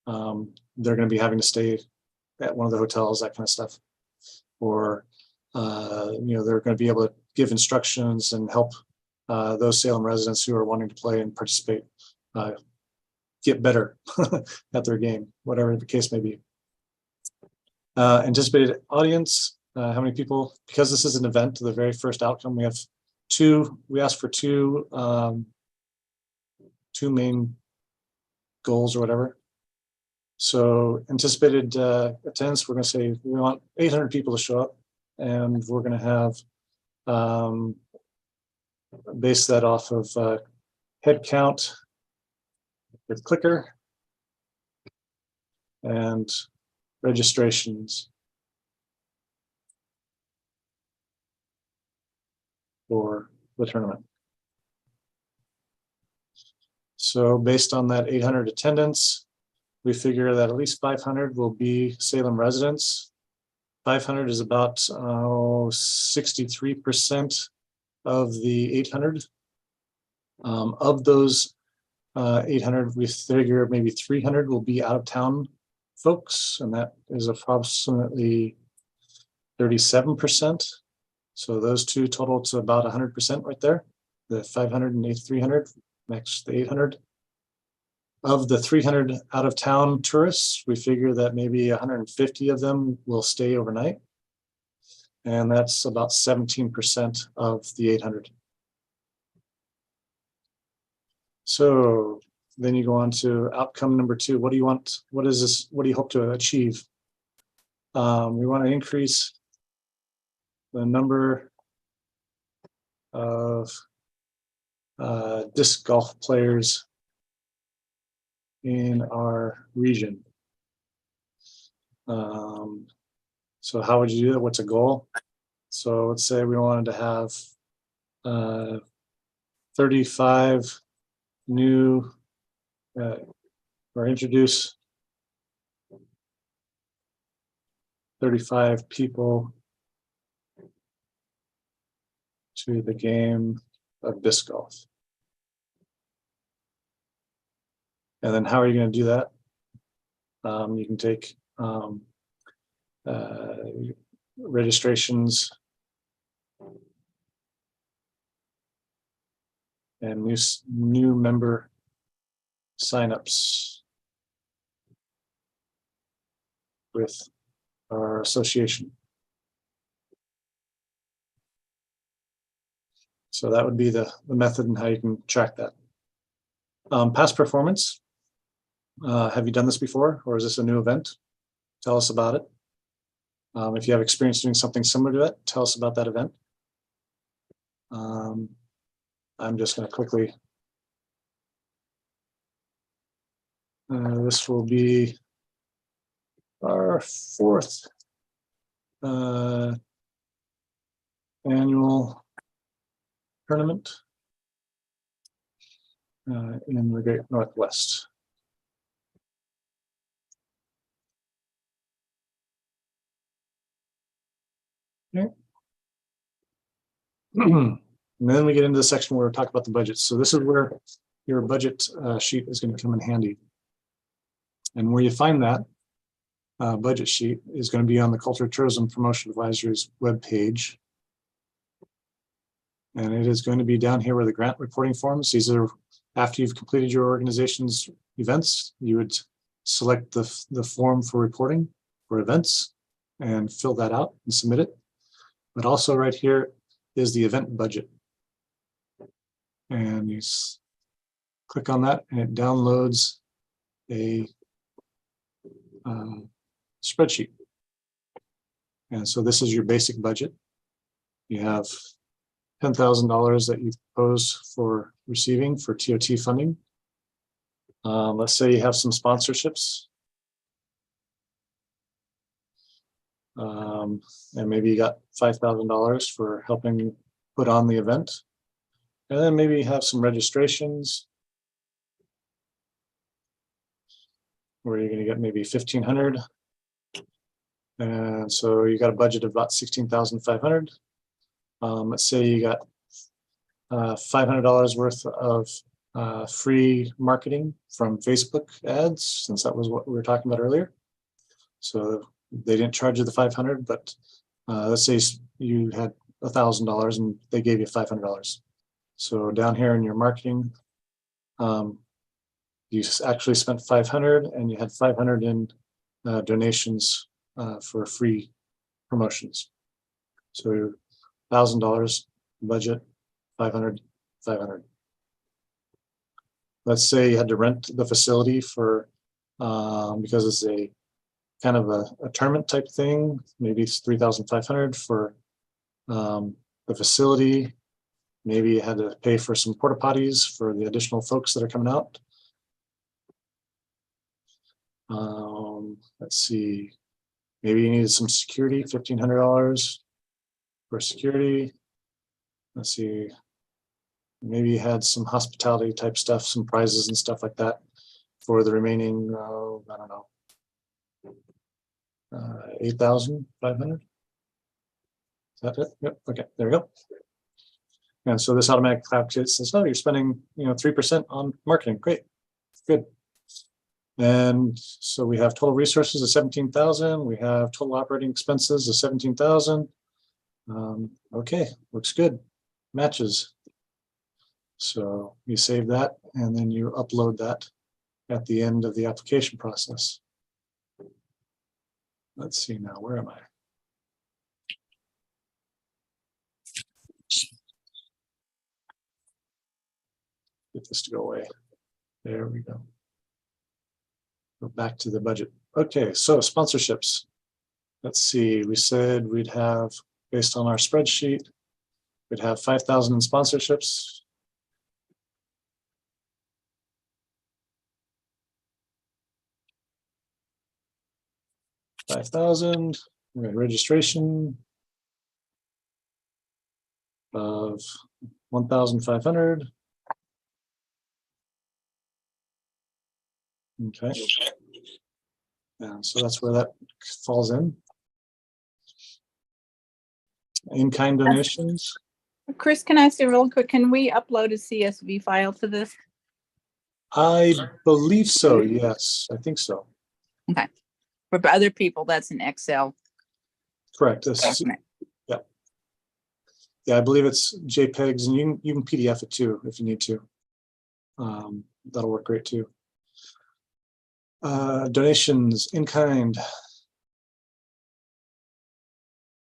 they're going to be having to stay at one of the hotels, that kind of stuff. Or, they're going to be able to give instructions and help those Salem residents who are wanting to play and participate get better at their game, whatever the case may be. Anticipated audience, how many people, because this is an event, the very first outcome, we asked for two main goals or whatever. So anticipated attendance, we're going to say we want 800 people to show up, and we're going to have base that off of head count with clicker and registrations for the tournament. So based on that 800 attendance, we figure that at least 500 will be Salem residents. 500 is about 63% of the 800. Of those 800, we figure maybe 300 will be out of town folks, and that is approximately 37%. So those two total to about 100% right there. The 500 and 300 next the 800. Of the 300 out of town tourists, we figure that maybe 150 of them will stay overnight. And that's about 17% of the 800. So then you go on to outcome number 2. What do you want? What is this? What do you hope to achieve? We want to increase the number of disc golf players in our region. So how would you do that? What's a goal? So let's say we wanted to have 35 new or introduce 35 people to the game of disc golf. And then how are you going to do that? You can take registrations and new member signups with our association. So that would be the method and how you can track that. Past performance. Have you done this before, or is this a new event? Tell us about it. If you have experience doing something similar to that, tell us about that event. I'm just going to quickly. This will be our 4th annual tournament in the Great Northwest. Okay. And then we get into the section where we talk about the budget. So this is where your budget sheet is going to come in handy. And where you find that budget sheet is going to be on the Culture Tourism Promotion Advisory's webpage. And it is going to be down here where the grant reporting forms. These are after you've completed your organization's events, you would select the form for reporting for events and fill that out and submit it. But also right here is the event budget. And you click on that and it downloads a spreadsheet. And so this is your basic budget. You have $10,000 that you propose for receiving for TOT funding. Let's say you have some sponsorships. And maybe you got $5,000 for helping put on the event. And then maybe you have some registrations where you're going to get maybe 1,500. And so you got a budget of about 16,500. Let's say you got $500 worth of free marketing from Facebook ads, since that was what we were talking about earlier. So they didn't charge you the 500, but let's say you had $1,000 and they gave you $500. So down here in your marketing, you actually spent 500 and you had 500 in donations for free promotions. So $1,000 budget, 500, 500. Let's say you had to rent the facility for, because it's a kind of a tournament type thing, maybe it's 3,500 for the facility. Maybe you had to pay for some porta potties for the additional folks that are coming out. Let's see, maybe you needed some security, $1,500 for security. Let's see, maybe you had some hospitality type stuff, some prizes and stuff like that for the remaining, I don't know, 8,500. Is that it? Yep. Okay, there we go. And so this automatic calculates says, oh, you're spending 3% on marketing. Great, good. And so we have total resources of 17,000. We have total operating expenses of 17,000. Okay, looks good, matches. So you save that and then you upload that at the end of the application process. Let's see now, where am I? Get this to go away. There we go. Go back to the budget. Okay, so sponsorships. Let's see, we said we'd have, based on our spreadsheet, we'd have 5,000 in sponsorships. $5,000. We had registration of 1,500. Okay. And so that's where that falls in. In-kind donations.
Chris, can I say real quick, can we upload a CSV file to this?
I believe so, yes, I think so.
Okay. For other people, that's an Excel
Correct. This is,
document.
yeah, I believe it's JPEGs, and you can PDF it too if you need to. That'll work great too. Donations in kind,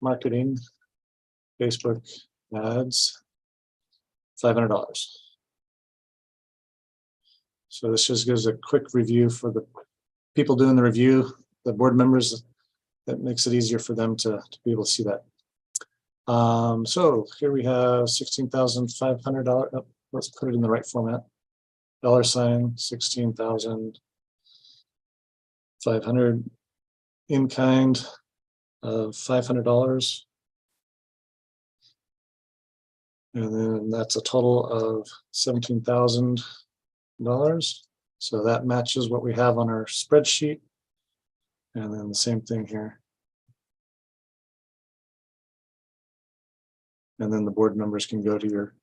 marketing, Facebook ads, $500. So this just gives a quick review for the people doing the review, the board members. That makes it easier for them to be able to see that. So here we have $16,500. Oh, let's put it in the right format. $sign 16,500 in kind of $500. And then that's a total of $17,000. So that matches what we have on our spreadsheet. And then the same thing here. And then the board members can go to your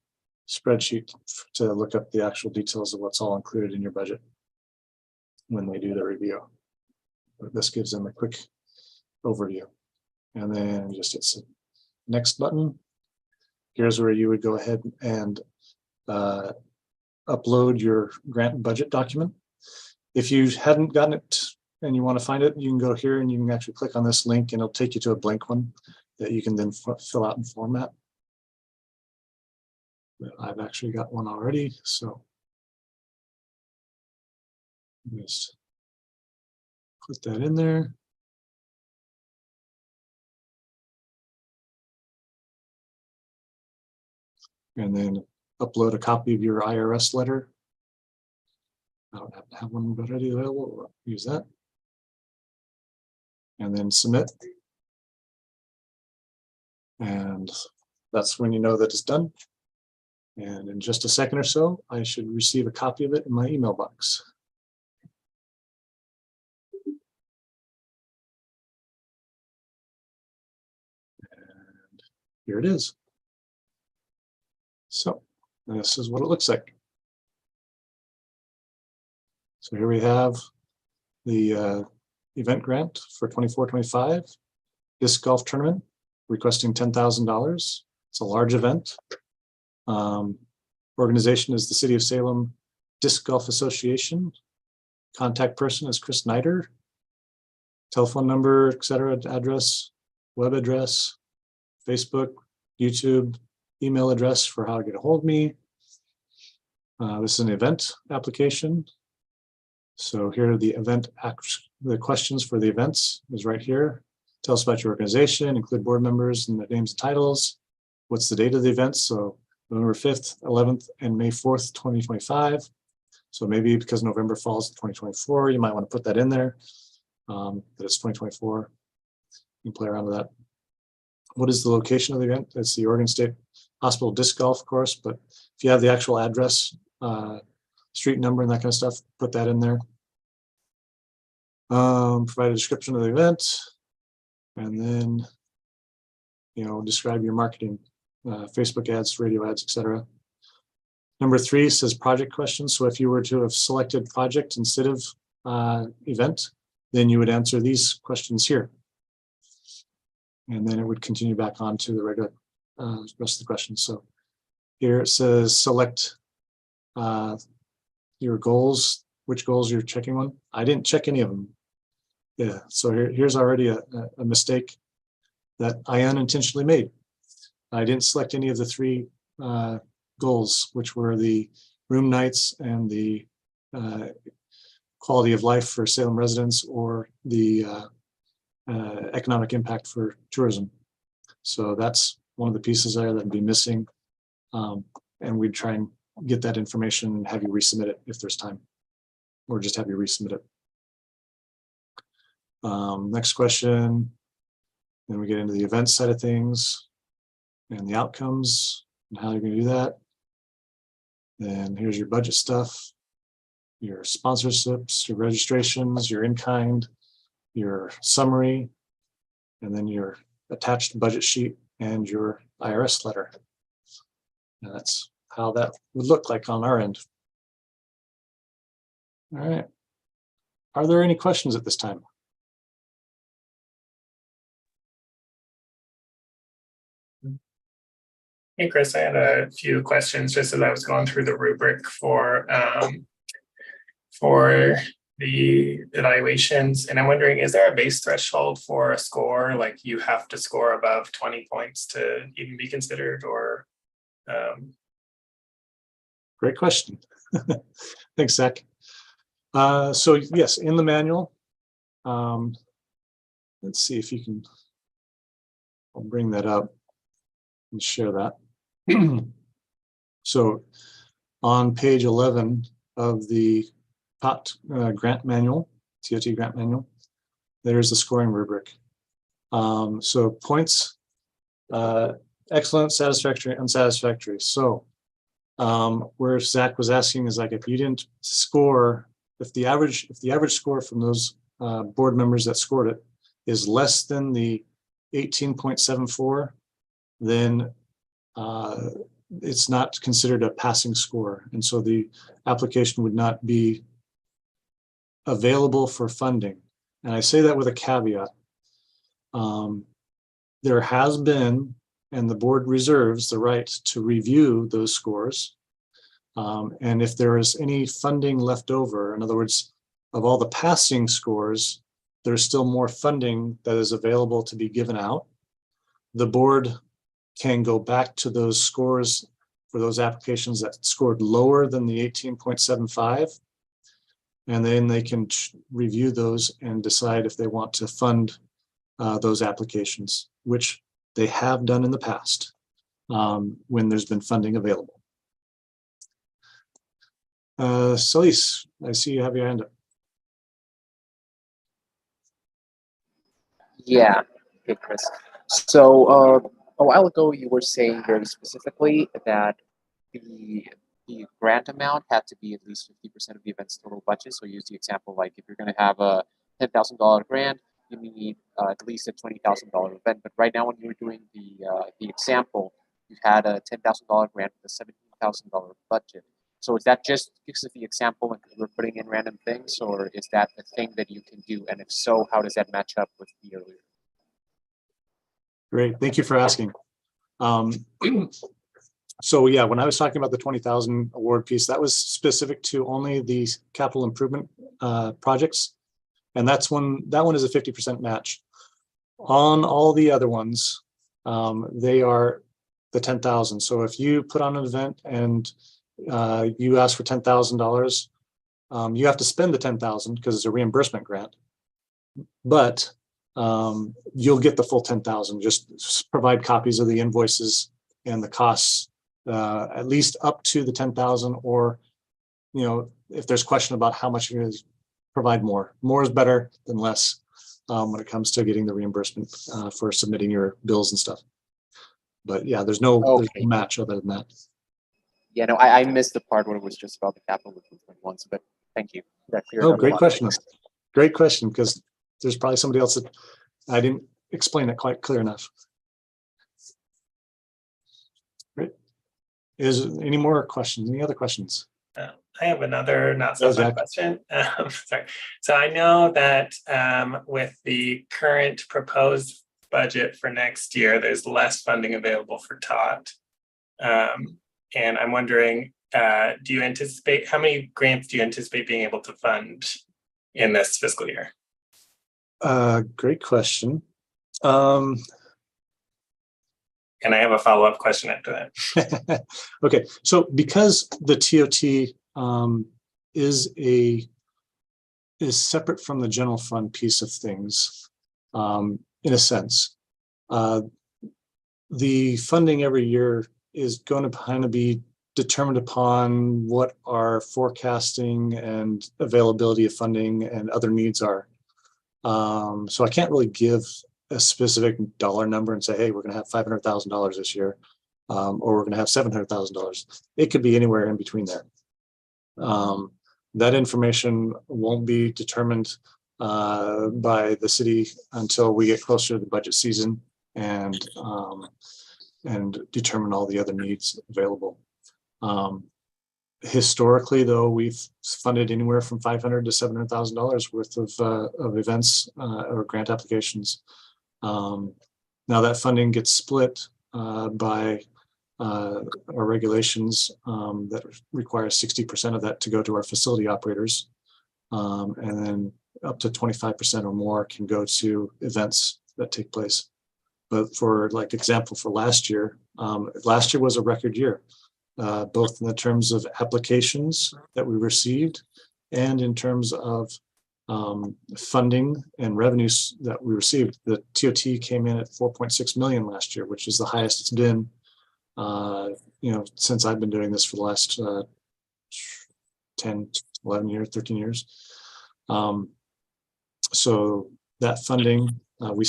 spreadsheet to look up the actual details of what's all included in your budget when they do the review. But this gives them a quick overview. And then just hit the next button. Here's where you would go ahead and upload your grant budget document. If you hadn't gotten it and you want to find it, you can go here and you can actually click on this link and it'll take you to a blank one that you can then fill out and format. But I've actually got one already, so just put that in there. And then upload a copy of your IRS letter. I don't have to have one already available. Use that. And then submit. And that's when you know that it's done. And in just a second or so, I should receive a copy of it in my email box. And here it is. So this is what it looks like. So here we have the event grant for 24-25 disc golf tournament, requesting $10,000. It's a large event. Organization is the City of Salem Disc Golf Association. Contact person is Chris Snyder. Telephone number, etc., address, web address, Facebook, YouTube, email address for how to get a hold of me. This is an event application. So here are the the questions for the events is right here. Tell us about your organization, include board members and the names and titles. What's the date of the event? So November 5th, 11th, and May 4th, 2025. So maybe because November falls in 2024, you might want to put that in there, that it's 2024. You can play around with that. What is the location of the event? It's the Oregon State Hospital Disc Golf Course, but if you have the actual address, street number and that kind of stuff, put that in there. Provide a description of the event, and then, describe your marketing, Facebook ads, radio ads, etc. Number 3 says project questions. So if you were to have selected project instead of event, then you would answer these questions here. And then it would continue back on to the regular rest of the questions. So here it says select your goals, which goals you're checking on. I didn't check any of them. Yeah, so here's already a mistake that I unintentionally made. I didn't select any of the 3 goals, which were the room nights and the quality of life for Salem residents, or the economic impact for tourism. So that's one of the pieces there that'd be missing. And we'd try and get that information and have you resubmit it if there's time, or just have you resubmit it. Next question. Then we get into the event side of things and the outcomes and how you're going to do that. Then here's your budget stuff, your sponsorships, your registrations, your in-kind, your summary, and then your attached budget sheet and your IRS letter. And that's how that would look like on our end. All right. Are there any questions at this time?
Hey, Chris, I had a few questions just as I was going through the rubric for the evaluations. And I'm wondering, is there a base threshold for a score? Like you have to score above 20 points to even be considered, or?
Great question. Thanks, Zach. So yes, in the manual, let's see if you can, I'll bring that up and share that. So on page 11 of the TOT grant manual, TOT grant manual, there's the scoring rubric. So points, excellent, satisfactory, unsatisfactory. So where Zach was asking is like, if you didn't score, if the average score from those board members that scored it is less than the 18.74, then it's not considered a passing score. And so the application would not be available for funding. And I say that with a caveat. There has been, and the board reserves the right to review those scores. And if there is any funding left over, in other words, of all the passing scores, there's still more funding that is available to be given out. The board can go back to those scores for those applications that scored lower than the 18.75. And then they can review those and decide if they want to fund those applications, which they have done in the past when there's been funding available. Solis, I see you have your hand up.
Yeah, hey Chris. So a while ago, you were saying very specifically that the grant amount had to be at least 50% of the event's total budget. So use the example like if you're going to have a $10,000 grant, you need at least a $20,000 event. But right now, when you were doing the example, you had a $10,000 grant with a $17,000 budget. So is that just because of the example and we're putting in random things, or is that a thing that you can do? And if so, how does that match up with the earlier?
Great, thank you for asking. So yeah, when I was talking about the 20,000 award piece, that was specific to only the capital improvement projects. And that one is a 50% match. On all the other ones, they are the 10,000. So if you put on an event and you ask for $10,000, you have to spend the 10,000 because it's a reimbursement grant. But you'll get the full 10,000. Just provide copies of the invoices and the costs, at least up to the 10,000. Or, if there's question about how much you're going to provide more. More is better than less when it comes to getting the reimbursement for submitting your bills and stuff. But yeah, there's no match other than that.
Yeah, no, I missed the part where it was just about the capital improvement ones, but thank you.
Oh, great question. Great question, because there's probably somebody else that I didn't explain it quite clear enough. Great. Is any more questions? Any other questions?
I have another not so fun question. Sorry. So I know that with the current proposed budget for next year, there's less funding available for TOT. And I'm wondering, do you anticipate, how many grants do you anticipate being able to fund in this fiscal year?
Great question.
And I have a follow-up question after that.
Okay, so because the TOT is separate from the general fund piece of things, in a sense, the funding every year is going to kind of be determined upon what our forecasting and availability of funding and other needs are. So I can't really give a specific dollar number and say, hey, we're going to have $500,000 this year, or we're going to have $700,000. It could be anywhere in between there. That information won't be determined by the city until we get closer to the budget season and determine all the other needs available. Historically, though, we've funded anywhere from $500,000 to $700,000 worth of events or grant applications. Now that funding gets split by our regulations that require 60% of that to go to our facility operators, and then up to 25% or more can go to events that take place. But for example, for last year was a record year, both in the terms of applications that we received and in terms of funding and revenues that we received. The TOT came in at 4.6 million last year, which is the highest it's been, since I've been doing this for the last 10, 11 years, 13 years. So that funding, we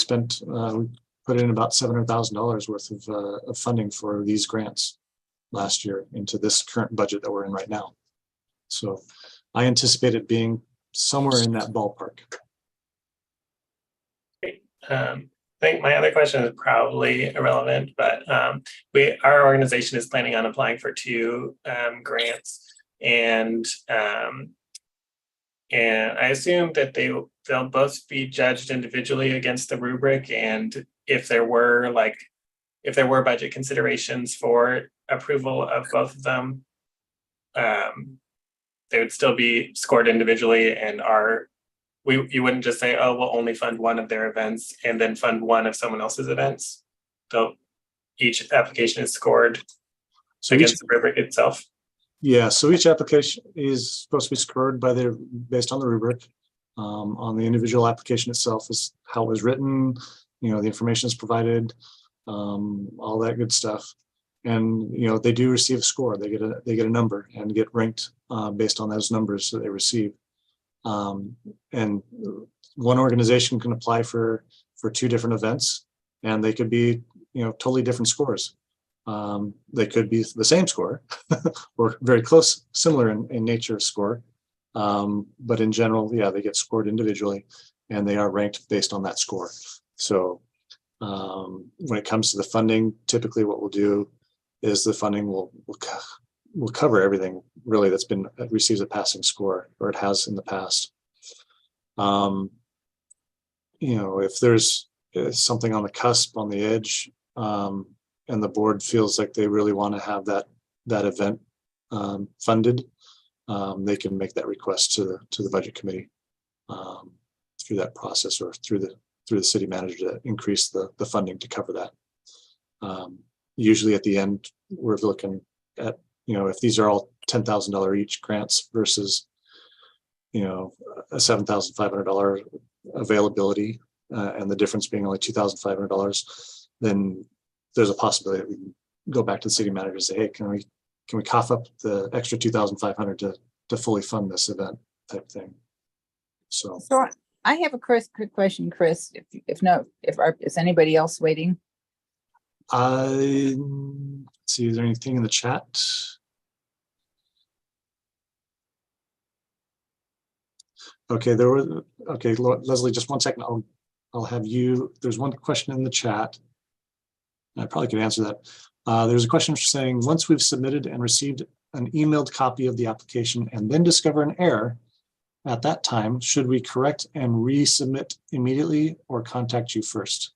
put in about $700,000 worth of funding for these grants last year into this current budget that we're in right now. So I anticipate it being somewhere in that ballpark.
Great. I think my other question is probably irrelevant, but our organization is planning on applying for 2 grants, and I assume that they'll both be judged individually against the rubric, and if there were budget considerations for approval of both of them, they would still be scored individually and you wouldn't just say, oh, we'll only fund one of their events and then fund one of someone else's events. So each application is scored against the rubric itself.
Yeah, so each application is supposed to be scored based on the rubric. On the individual application itself is how it was written, the information is provided, all that good stuff. And they do receive a score. They get a number and get ranked based on those numbers that they receive. And one organization can apply for 2 different events, and they could be totally different scores. They could be the same score or very close, similar in nature of score. But in general, yeah, they get scored individually and they are ranked based on that score. So when it comes to the funding, typically what we'll do is the funding will cover everything really that's receives a passing score, or it has in the past. If there's something on the cusp, on the edge, and the board feels like they really want to have that event funded, they can make that request to the budget committee through that process, or through the city manager to increase the funding to cover that. Usually at the end, we're looking at, if these are all $10,000 each grants versus, a $7,500 availability, and the difference being only $2,500, then there's a possibility that we can go back to the city manager and say, hey, can we cough up the extra $2,500 to fully fund this event type thing. So
I have a quick question, Chris. Is anybody else waiting?
Let's see, is there anything in the chat? Okay, Leslie, just 1 second. I'll have you. There's one question in the chat. I probably could answer that. There's a question saying, once we've submitted and received an emailed copy of the application and then discover an error, at that time, should we correct and resubmit immediately or contact you first?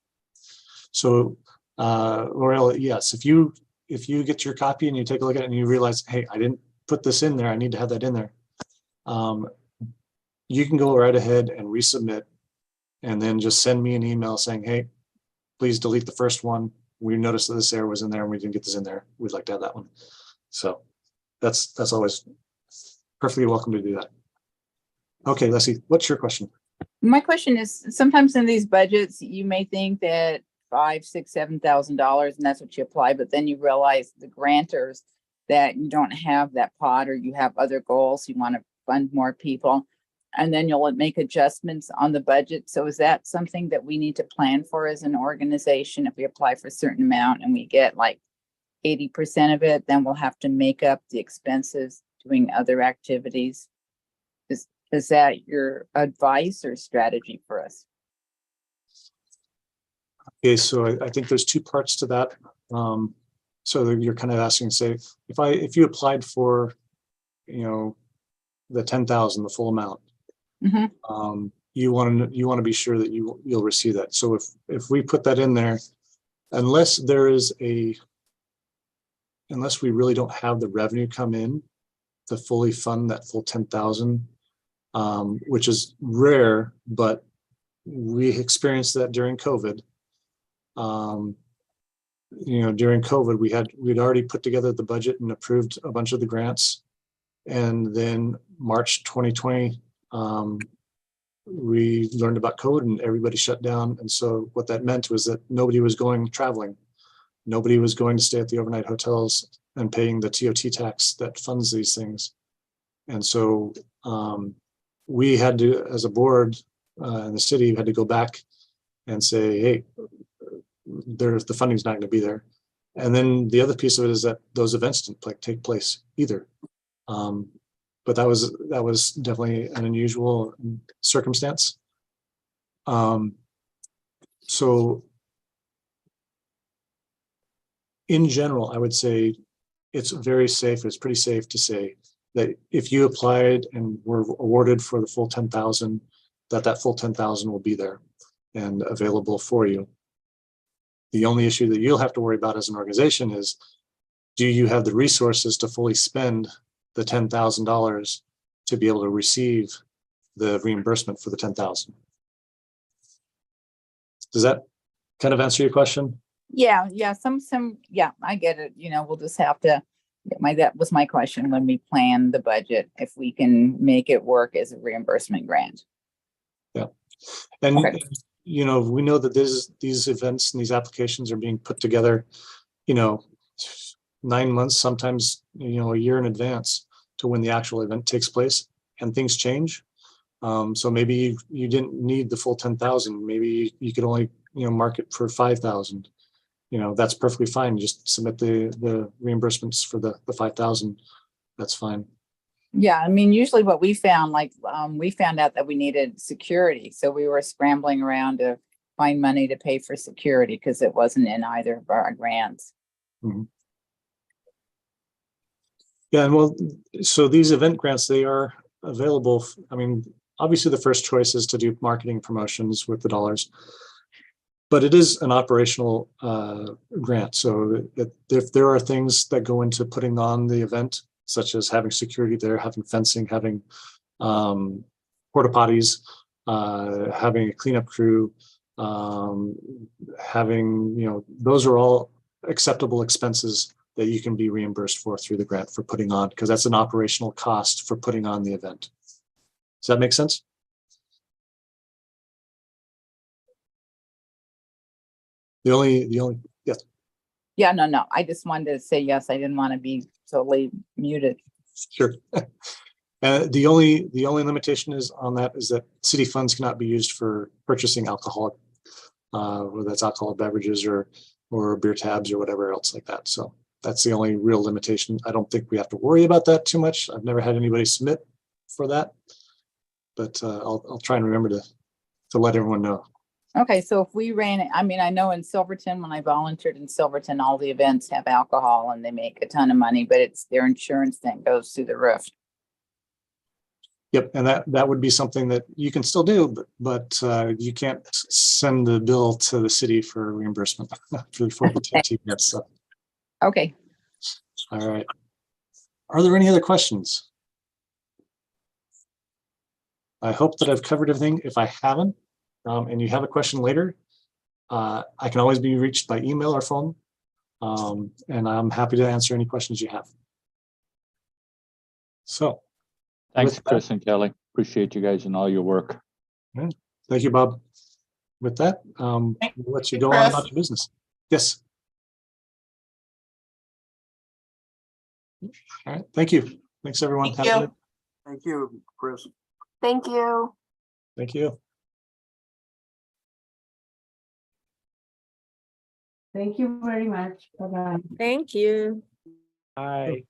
So, L'Oreal, yes, if you get your copy and you take a look at it and you realize, hey, I didn't put this in there, I need to have that in there. You can go right ahead and resubmit, and then just send me an email saying, hey, please delete the first one. We noticed that this error was in there and we didn't get this in there. We'd like to have that one. So that's always perfectly welcome to do that. Okay, Leslie, what's your question?
My question is, sometimes in these budgets, you may think that $5,000, $6,000, $7,000, and that's what you apply, but then you realize the grantors that you don't have that pot, or you have other goals, you want to fund more people, and then you'll make adjustments on the budget. So is that something that we need to plan for as an organization? If we apply for a certain amount and we get like 80% of it, then we'll have to make up the expenses doing other activities. Is that your advice or strategy for us?
Okay, so I think there's 2 parts to that. So you're kind of asking, say, if you applied for, the 10,000, the full amount,
Mm-hmm.
you want to be sure that you'll receive that. So if we put that in there, unless we really don't have the revenue come in to fully fund that full 10,000, which is rare, but we experienced that during COVID. During COVID, we'd already put together the budget and approved a bunch of the grants. And then March 2020, we learned about COVID and everybody shut down. And so what that meant was that nobody was traveling. Nobody was going to stay at the overnight hotels and paying the TOT tax that funds these things. And so we had to, as a board in the city, had to go back and say, hey, the funding's not going to be there. And then the other piece of it is that those events didn't take place either. But that was definitely an unusual circumstance. So in general, I would say it's very safe. It's pretty safe to say that if you applied and were awarded for the full 10,000, that full 10,000 will be there and available for you. The only issue that you'll have to worry about as an organization is, do you have the resources to fully spend the $10,000 to be able to receive the reimbursement for the 10,000. Does that kind of answer your question?
Yeah, yeah, I get it. We'll just have to, that was my question when we plan the budget, if we can make it work as a reimbursement grant.
Yeah. And,
Okay.
we know that these events and these applications are being put together, 9 months, sometimes, a year in advance to when the actual event takes place, and things change. So maybe you didn't need the full 10,000. Maybe you could only, mark it for 5,000. That's perfectly fine. Just submit the reimbursements for the 5,000. That's fine.
Yeah, I mean, usually what we found, we found out that we needed security. So we were scrambling around to find money to pay for security because it wasn't in either of our grants.
Mhm. Yeah, and well, so these event grants, they are available. I mean, obviously the first choice is to do marketing promotions with the dollars, but it is an operational grant. So if there are things that go into putting on the event, such as having security there, having fencing, having porta potties, having a cleanup crew, having, those are all acceptable expenses that you can be reimbursed for through the grant for putting on, because that's an operational cost for putting on the event. Does that make sense? The only, yes.
Yeah, no, I just wanted to say yes. I didn't want to be totally muted.
Sure. The only limitation is on that is that city funds cannot be used for purchasing alcoholic, whether that's alcohol beverages or beer tabs or whatever else like that. So that's the only real limitation. I don't think we have to worry about that too much. I've never had anybody submit for that, but I'll try and remember to let everyone know.
Okay, so if we ran it, I mean, I know in Silverton, when I volunteered in Silverton, all the events have alcohol and they make a ton of money, but it's their insurance that goes through the roof.
Yep, and that would be something that you can still do, but you can't send the bill to the city for reimbursement for the TTPAB stuff.
Okay.
All right. Are there any other questions? I hope that I've covered everything. If I haven't, and you have a question later, I can always be reached by email or phone, and I'm happy to answer any questions you have. So.
Thanks, Chris and Kelly. Appreciate you guys and all your work.
Thank you, Bob. With that, we'll let you go on about your business. Yes. All right. Thank you. Thanks, everyone.
Thank you.
Thank you, Chris.
Thank you.
Thank you.
Thank you very much. Bye-bye.
Thank you.
Bye.